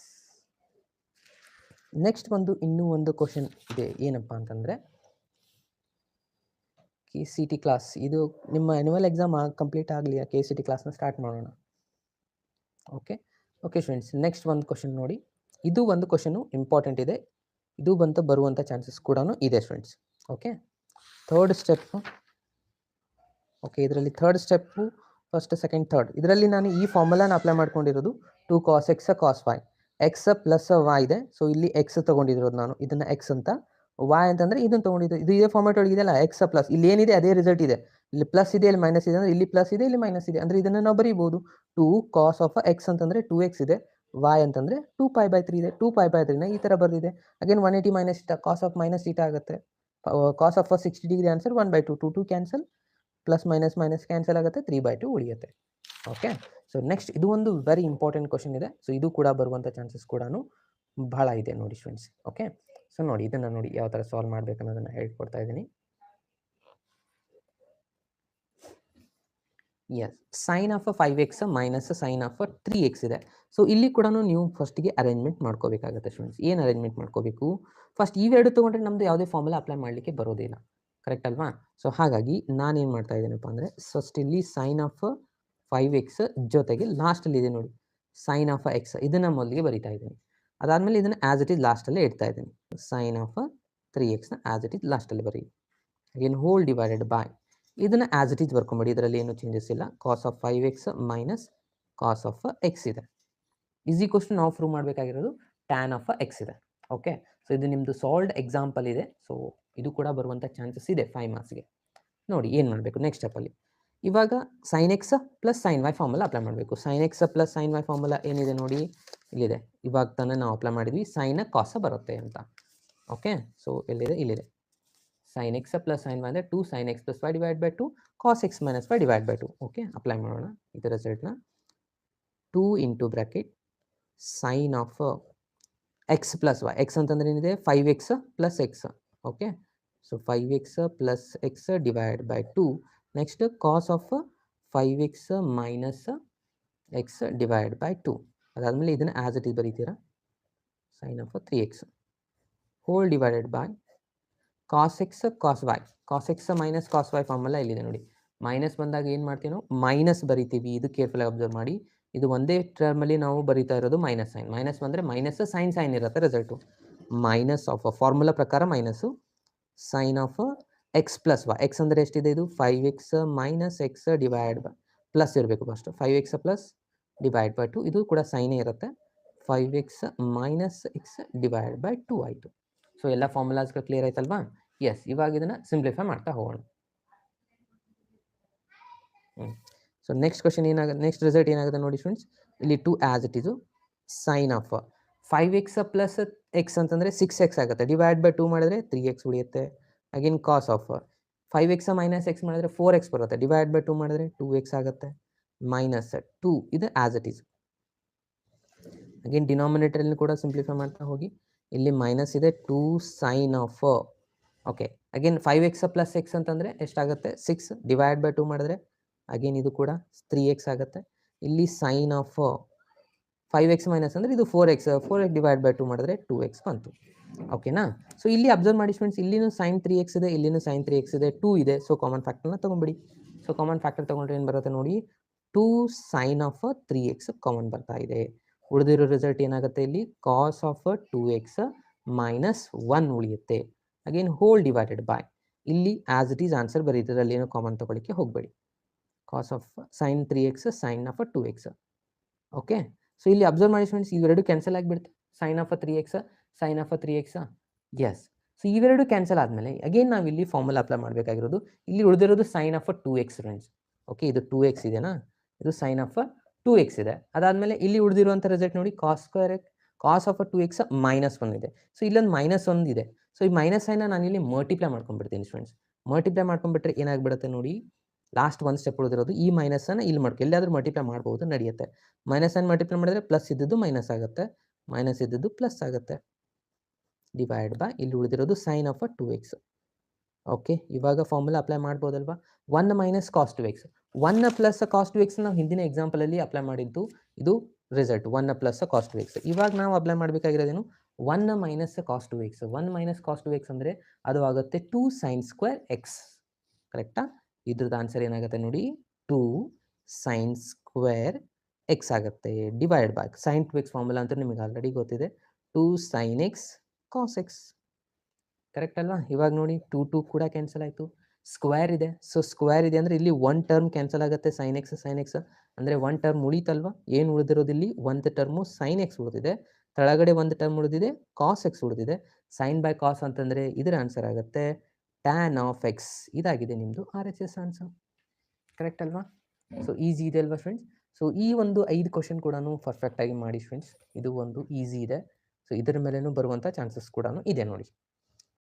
ನೆಕ್ಸ್ಟ್ ಇನ್ನೂ ಒಂದು ಕ್ವಶನ್ ಇದೆ. ಏನಪ್ಪ ಅಂತಂದರೆ KCT ಕ್ಲಾಸ್, ಇದು ನಿಮ್ಮ ಆ್ಯನ್ಯುವಲ್ ಎಕ್ಸಾಮ್ ಕಂಪ್ಲೀಟ್ ಆಗಲಿ, KCT ಕ್ಲಾಸ್ನ ಸ್ಟಾರ್ಟ್ ಮಾಡೋಣ. ಓಕೆ ಸ್ಟೂಡೆಂಟ್ಸ್, ನೆಕ್ಸ್ಟ್ ಒಂದು ಕ್ವಶನ್ ನೋಡಿ. ಇದು ಒಂದು ಕ್ವಶನು ಇಂಪಾರ್ಟೆಂಟ್ ಇದೆ, ಇದು ಬರುವಂಥ ಚಾನ್ಸಸ್ ಕೂಡ ಇದೆ students. Okay, third step. Okay, ಇದರಲ್ಲಿ third step, first second third, ಇದರಲ್ಲಿ ನಾನು ಈ ಫಾರ್ಮುಲಾನ ಅಪ್ಲೈ ಮಾಡ್ಕೊಂಡಿರೋದು 2 cos x cos y, x plus y ಇದೆ. ಸೊ ಇಲ್ಲಿ x ತೊಗೊಂಡಿರೋದು ನಾನು, ಇದನ್ನು x ಅಂತ, y ಅಂತಂದರೆ ಇದನ್ನು ತೊಗೊಂಡಿದ್ದು. ಇದು ಇದೇ ಫಾರ್ಮೆಟ್ ಒಳಗೆ ಇದೆಯಲ್ಲ, x ಪ್ಲಸ್, ಇಲ್ಲಿ ಏನಿದೆ ಅದೇ ರಿಸಲ್ಟ್ ಇದೆ. ಇಲ್ಲಿ ಪ್ಲಸ್ ಇದೆ, ಇಲ್ಲಿ ಮೈನಸ್ ಇದೆ, ಅಂದರೆ ಇಲ್ಲಿ ಪ್ಲಸ್ ಇದೆ, ಇಲ್ಲಿ ಮೈನಸ್ ಇದೆ, ಅಂದರೆ ಇದನ್ನು ನಾವು ಬರೀಬೋದು. 2 cos ಆಫ್ x ಅಂತಂದರೆ 2x ಇದೆ, y ಅಂತಂದರೆ 2π/3 ಇದೆ. 2π/3ನ ಈ ಥರ ಬರೆದಿದೆ. Again 180 minus cos of minus θ ಆಗುತ್ತೆ. Cos of 60 degree answer 1/2, 2 cancel, plus minus cancel ಆಗುತ್ತೆ, 3/2 ಉಳಿಯುತ್ತೆ. ಓಕೆ, ಸೊ ನೆಕ್ಸ್ಟ್ ಇದು ಒಂದು ವೆರಿ ಇಂಪಾರ್ಟೆಂಟ್ ಕ್ವಶನ್ ಇದೆ. ಸೊ ಇದು ಕೂಡ ಬರುವಂಥ ಚಾನ್ಸಸ್ ಕೂಡ ಬಹಳ ಇದೆ ನೋಡಿ ಸ್ಟೂಡೆಂಟ್ಸ್. ಓಕೆ, ಸೊ ನೋಡಿ ಇದನ್ನು ನೋಡಿ ಯಾವ ಥರ ಸಾಲ್ವ್ ಮಾಡಬೇಕು ಅನ್ನೋದನ್ನು ಹೇಳ್ಕೊಡ್ತಾ ಇದ್ದೀನಿ. Yes, sine of 5x minus sine of 3x ಇದೆ. ಸೊ ಇಲ್ಲಿ ಕೂಡ ನೀವು ಫಸ್ಟಿಗೆ ಅರೇಂಜ್ಮೆಂಟ್ ಮಾಡ್ಕೋಬೇಕಾಗುತ್ತೆ ಸ್ಟೂಡೆಂಟ್ಸ್. ಏನು ಅರೇಂಜ್ಮೆಂಟ್ ಮಾಡ್ಕೋಬೇಕು? ಫಸ್ಟ್ ಇವೆರಡು ತೊಗೊಂಡ್ರೆ ನಮ್ಮದು ಯಾವುದೇ ಫಾರ್ಮುಲಾ ಅಪ್ಲೈ ಮಾಡಲಿಕ್ಕೆ ಬರೋದಿಲ್ಲ, ಕರೆಕ್ಟ್ ಅಲ್ವಾ? ಸೊ ಹಾಗಾಗಿ ನಾನೇನು ಮಾಡ್ತಾ ಇದ್ದೀನಪ್ಪ ಅಂದರೆ ಫಸ್ಟ್ ಇಲ್ಲಿ ಸೈನ್ ಆಫ್ 5x ಜೊತೆಗೆ ಲಾಸ್ಟಲ್ಲಿ ಇದೆ ನೋಡಿ ಸೈನ್ ಆಫ್ ಎಕ್ಸ್ ಇದನ್ನು ಮೊದಲಿಗೆ ಬರಿತಾ ಇದ್ದೀನಿ. ಅದಾದಮೇಲೆ ಇದನ್ನು ಆ್ಯಸ್ ಇಟ್ ಈಸ್ ಲಾಸ್ಟಲ್ಲೇ ಇಡ್ತಾ ಇದ್ದೀನಿ. Sine of 3x as it is ಲಾಸ್ಟಲ್ಲಿ ಬರೀ. ಅಗೇನ್ ಹೋಲ್ ಡಿವೈಡೆಡ್ ಬೈ ಇದನ್ನು ಆ್ಯಸ್ ಇಟ್ ಈಸ್ ಬರ್ಕೊಂಬಿಡಿ, ಇದರಲ್ಲಿ ಏನು ಚೇಂಜಸ್ ಇಲ್ಲ. Cos of 5x minus cos of x ಇದೆ. ಈಸಿ ಕ್ವಶನ್ ನಾವು ಪ್ರೂವ್ ಮಾಡಬೇಕಾಗಿರೋದು ಟ್ಯಾನ್ ಆಫ್ ಎಕ್ಸ್ ಇದೆ. ಓಕೆ, ಸೊ ಇದು ನಿಮ್ಮದು ಸಾಲ್ವ್ಡ್ ಎಕ್ಸಾಂಪಲ್ ಇದೆ. ಸೊ ಇದು ಕೂಡ ಬರುವಂಥ ಚಾನ್ಸಸ್ ಇದೆ 5 ಮಾರ್ಕ್ಸ್ಗೆ. ನೋಡಿ ಏನು ಮಾಡಬೇಕು ನೆಕ್ಸ್ಟ್ ಸ್ಟೆಪ್ಪಲ್ಲಿ. ಇವಾಗ sine x plus sine y formula apply ಮಾಡಬೇಕು. Sine x plus sine y formula ಏನಿದೆ ನೋಡಿ ಇಲ್ಲಿದೆ. ಇವಾಗ ತಾನೇ ನಾವು ಅಪ್ಲೈ ಮಾಡಿದ್ವಿ, ಸೈನ್ ಕಾಸ ಬರುತ್ತೆ ಅಂತ. ಓಕೆ, ಸೊ ಎಲ್ಲಿದೆ ಇಲ್ಲಿದೆ. Sine x plus sine y ಅಂದರೆ 2 sine x plus y divide by 2 cos x minus y divide by 2. Okay, apply ಮಾಡೋಣ ಇದರ ರಿಸಲ್ಟ್ನ. 2 into bracket sine of x plus y. X ಅಂತಂದ್ರೆ ಏನಿದೆ 5x plus x. Okay, so 5x plus x divide by 2. Next cos of 5x minus x divide by 2. ಅದಾದಮೇಲೆ ಇದನ್ನು as it is ಬರೀತೀರಾ. Sine of 3x hole divided by cos x cos y. Cos x minus cos y formula ಇಲ್ಲಿದೆ ನೋಡಿ. Minus ಬಂದಾಗ ಏನು ಮಾಡ್ತೀವಿ ನಾವು, minus ಬರಿತೀವಿ. ಇದು ಕೇರ್ಫುಲ್ಲಾಗಿ ಅಬ್ಸರ್ವ್ ಮಾಡಿ. ಇದು ಒಂದೇ ಟರ್ಮಲ್ಲಿ ನಾವು ಬರಿತಾ ಇರೋದು ಮೈನಸ್ ಸೈನ್. ಮೈನಸ್ ಬಂದರೆ ಮೈನಸ್ ಸೈನ್ ಸೈನ್ ಇರುತ್ತೆ ರಿಸಲ್ಟು. ಮೈನಸ್ ಆಫ್ ಫಾರ್ಮುಲಾ ಪ್ರಕಾರ minus sine of x plus y. X ಅಂದರೆ ಎಷ್ಟಿದೆ ಇದು 5x minus x divide by plus ಇರಬೇಕು first. 5x plus divide by 2 ಇದು ಕೂಡ ಸೈನೇ ಇರುತ್ತೆ. 5x minus x divide by 2 ಆಯಿತು. ಸೊ ಎಲ್ಲ ಫಾರ್ಮುಲಾಸ್ಗಳು ಕ್ಲಿಯರ್ ಆಯ್ತಲ್ವಾ? ಎಸ್, ಇವಾಗ ಇದನ್ನು ಸಿಂಪ್ಲಿಫೈ ಮಾಡ್ತಾ ಹೋಗೋಣ. ಸೊ ನೆಕ್ಸ್ಟ್ ಕ್ವಶನ್ ಏನಾಗುತ್ತೆ, ನೆಕ್ಸ್ಟ್ ರಿಸಲ್ಟ್ ಏನಾಗುತ್ತೆ ನೋಡಿ ಸ್ಟೂಡೆಂಟ್ಸ್. ಇಲ್ಲಿ 2 as it is. Sine of 5x plus x ಅಂತಂದರೆ 6x ಆಗುತ್ತೆ. ಡಿವೈಡ್ ಬೈ 2 ಮಾಡಿದ್ರೆ 3x ಉಳಿಯುತ್ತೆ. Again cos of 5x minus x ಮಾಡಿದ್ರೆ 4x ಬರುತ್ತೆ. ಡಿವೈಡ್ ಬೈ 2 ಮಾಡಿದ್ರೆ 2x ಆಗುತ್ತೆ. ಮೈನಸ್ 2 ಇದು ಆ್ಯಸ್ ಇಟ್ ಈಸ್. ಅಗೇನ್ ಡಿನಾಮಿನೇಟರಲ್ಲಿ ಕೂಡ ಸಿಂಪ್ಲಿಫೈ ಮಾಡ್ತಾ ಹೋಗಿ. ಇಲ್ಲಿ ಮೈನಸ್ ಇದೆ 2 sine of. Okay, again 5x plus x ಅಂತಂದರೆ ಎಷ್ಟಾಗುತ್ತೆ 6. ಡಿವೈಡ್ ಬೈ 2 ಮಾಡಿದ್ರೆ ಅಗೇನ್ ಇದು ಕೂಡ 3x ಆಗುತ್ತೆ. ಇಲ್ಲಿ ಸೈನ್ ಆಫ್ 5x ಮೈನಸ್ ಅಂದರೆ ಇದು 4x. 4x ಡಿವೈಡ್ ಬೈ 2 ಮಾಡಿದ್ರೆ 2x ಬಂತು. ಓಕೆನಾ? ಸೊ ಇಲ್ಲಿ ಅಬ್ಸರ್ವ್ ಮಾಡಿ ಸ್ಟೂಡೆಂಟ್ಸ್, ಇಲ್ಲಿನೂ ಸೈನ್ 3x ಇದೆ, ಇಲ್ಲಿನೂ ಸೈನ್ 3x ಇದೆ, 2 ಇದೆ. ಸೊ ಕಾಮನ್ ಫ್ಯಾಕ್ಟರ್ನ ತೊಗೊಂಬಿಡಿ. ಸೊ ಕಾಮನ್ ಫ್ಯಾಕ್ಟರ್ ತೊಗೊಂಡ್ರೆ ಏನು ಬರುತ್ತೆ ನೋಡಿ, 2 ಸೈನ್ ಆಫ್ 3x ಕಾಮನ್ ಬರ್ತಾ ಇದೆ. ಉಳಿದಿರೋ ರಿಸಲ್ಟ್ ಏನಾಗುತ್ತೆ ಇಲ್ಲಿ, ಕಾಸ್ ಆಫ್ 2x ಮೈನಸ್ 1 ಉಳಿಯುತ್ತೆ. ಅಗೇನ್ ಹೋಲ್ ಡಿವೈಡೆಡ್ ಬೈ ಇಲ್ಲಿ ಆ್ಯಸ್ ಇಟ್ ಈಸ್ ಆನ್ಸರ್ ಬರೀತಿದ್ರಲ್ಲಿ ಏನೋ ಕಾಮನ್ ತೊಗೊಳಿಕ್ಕೆ ಹೋಗಬೇಡಿ. Cos of sine 3x sine of 2x. Okay, so ಇಲ್ಲಿ ಅಬ್ಸರ್ವ್ ಮಾಡಿ ಸ್ಟೂಡೆಂಟ್ಸ್, ಇವೆರಡು ಕ್ಯಾನ್ಸಲ್ ಆಗಿಬಿಡುತ್ತೆ. Sine of 3x sine of 3x. Yes, so ಇವೆರಡು ಕ್ಯಾನ್ಸಲ್ ಆದಮೇಲೆ ಅಗೇನ್ ನಾವು ಇಲ್ಲಿ ಫಾರ್ಮುಲಾ ಅಪ್ಲೈ ಮಾಡಬೇಕಾಗಿರೋದು. ಇಲ್ಲಿ ಉಳಿದಿರೋದು sine of 2x friends. Okay, ಇದು 2x ಇದೆನಾ, ಇದು ಸೈನ್ ಆಫ್ 2x ಇದೆ. ಅದಾದಮೇಲೆ ಇಲ್ಲಿ ಉಳಿದಿರುವಂಥ ರಿಸಲ್ಟ್ ನೋಡಿ, ಕಾಸ್ ಆಫ್ 2x ಮೈನಸ್ 1 ಇದೆ. ಸೊ ಇಲ್ಲೊಂದು ಮೈನಸ್ 1 ಇದೆ. ಸೊ ಈ ಮೈನಸ್ ಸೈನ್ನ ನಾನು ಇಲ್ಲಿ ಮಲ್ಟಿಪ್ಲೈ ಮಾಡ್ಕೊಂಡ್ಬಿಡ್ತೀನಿ ಫ್ರೆಂಡ್ಸ್. ಮಲ್ಟಿಪ್ಲೈ ಮಾಡ್ಕೊಂಡ್ಬಿಟ್ರೆ ಏನಾಗ್ಬಿಡುತ್ತೆ ನೋಡಿ, ಲಾಸ್ಟ್ ಒಂದು ಸ್ಟೆಪ್ ಉಳಿದಿರೋದು ಈ ಮೈನಸ್ಸನ್ನು ಇಲ್ಲಿ ಮಾಡ್ಕೊ, ಎಲ್ಲಾದರೂ ಮಲ್ಟಿಪ್ಲೈ ಮಾಡ್ಬೋದು, ನಡೆಯುತ್ತೆ. ಮೈನಸನ್ನು ಮಲ್ಟಿಪ್ಲೈ ಮಾಡಿದ್ರೆ ಪ್ಲಸ್ ಇದ್ದದ್ದು ಮೈನಸ್ ಆಗುತ್ತೆ, ಮೈನಸ್ ಇದ್ದದ್ದು ಪ್ಲಸ್ ಆಗುತ್ತೆ. ಡಿವೈಡ್ ಬೈ ಇಲ್ಲಿ ಉಳಿದಿರೋದು ಸೈನ್ ಆಫ್ 2x. ಓಕೆ, ಇವಾಗ ಫಾರ್ಮುಲಾ ಅಪ್ಲೈ ಮಾಡ್ಬೋದಲ್ವಾ. 1 minus cos 2x, 1 plus cos 2x ನಾವು ಹಿಂದಿನ ಎಕ್ಸಾಂಪಲಲ್ಲಿ ಅಪ್ಲೈ ಮಾಡಿದ್ದು. ಇದು ರಿಸಲ್ಟ್ 1 ಪ್ಲಸ್ ಕಾಸ್ 2x. ಇವಾಗ ನಾವು ಅಪ್ಲೈ ಮಾಡಬೇಕಾಗಿರೋದೇನು, 1 minus cos 2x. 1 minus cos 2x ಅಂದರೆ ಅದು ಆಗುತ್ತೆ 2 ಸೈನ್ ಸ್ಕ್ವೇರ್ ಎಕ್ಸ್. ಕರೆಕ್ಟಾ? ಇದ್ರದ್ದು ಆನ್ಸರ್ ಏನಾಗುತ್ತೆ ನೋಡಿ, 2 ಸೈನ್ ಸ್ಕ್ವೇರ್ ಎಕ್ಸ್ ಆಗುತ್ತೆ. Divide by sine 2x formula ಅಂತ ನಿಮಗೆ ಆಲ್ರೆಡಿ ಗೊತ್ತಿದೆ, 2 sine x cos x. Correct ಅಲ್ವಾ? ಇವಾಗ ನೋಡಿ 2 ಕೂಡ ಕ್ಯಾನ್ಸಲ್ ಆಯಿತು. ಸ್ಕ್ವೇರ್ ಇದೆ, ಸೊ ಸ್ಕ್ವೇರ್ ಇದೆ ಅಂದರೆ ಇಲ್ಲಿ 1 ಟರ್ಮ್ ಕ್ಯಾನ್ಸಲ್ ಆಗುತ್ತೆ. ಸೈನ್ ಎಕ್ಸ್ ಅಂದರೆ 1 ಟರ್ಮ್ ಉಳಿತಲ್ವಾ. ಏನು ಉಳಿದಿರೋದು ಇಲ್ಲಿ, 1 ಟರ್ಮು ಸೈನ್ ಎಕ್ಸ್ ಉಳಿದಿದೆ, ಕೆಳಗಡೆ 1 ಟರ್ಮ್ ಉಳಿದಿದೆ, ಕಾಸ್ ಎಕ್ಸ್ ಉಳಿದಿದೆ. ಸೈನ್ ಬೈ ಕಾಸ್ ಅಂತಂದರೆ ಇದರ ಆನ್ಸರ್ ಆಗುತ್ತೆ ಟ್ಯಾನ್ ಆಫ್ ಎಕ್ಸ್. ಇದಾಗಿದೆ ನಿಮ್ಮದು RHS ಆನ್ಸರ್. ಕರೆಕ್ಟ್ ಅಲ್ವಾ? ಸೊ ಈಸಿ ಇದೆ ಅಲ್ವಾ ಫ್ರೆಂಡ್ಸ್? ಸೊ ಈ ಒಂದು 5 ಕ್ವಶನ್ ಕೂಡ ಪರ್ಫೆಕ್ಟಾಗಿ ಮಾಡಿ ಫ್ರೆಂಡ್ಸ್. ಇದು ಒಂದು ಈಸಿ ಇದೆ. ಸೊ ಇದರ ಮೇಲೇನೂ ಬರುವಂಥ ಚಾನ್ಸಸ್ ಕೂಡ ಇದೆ ನೋಡಿ.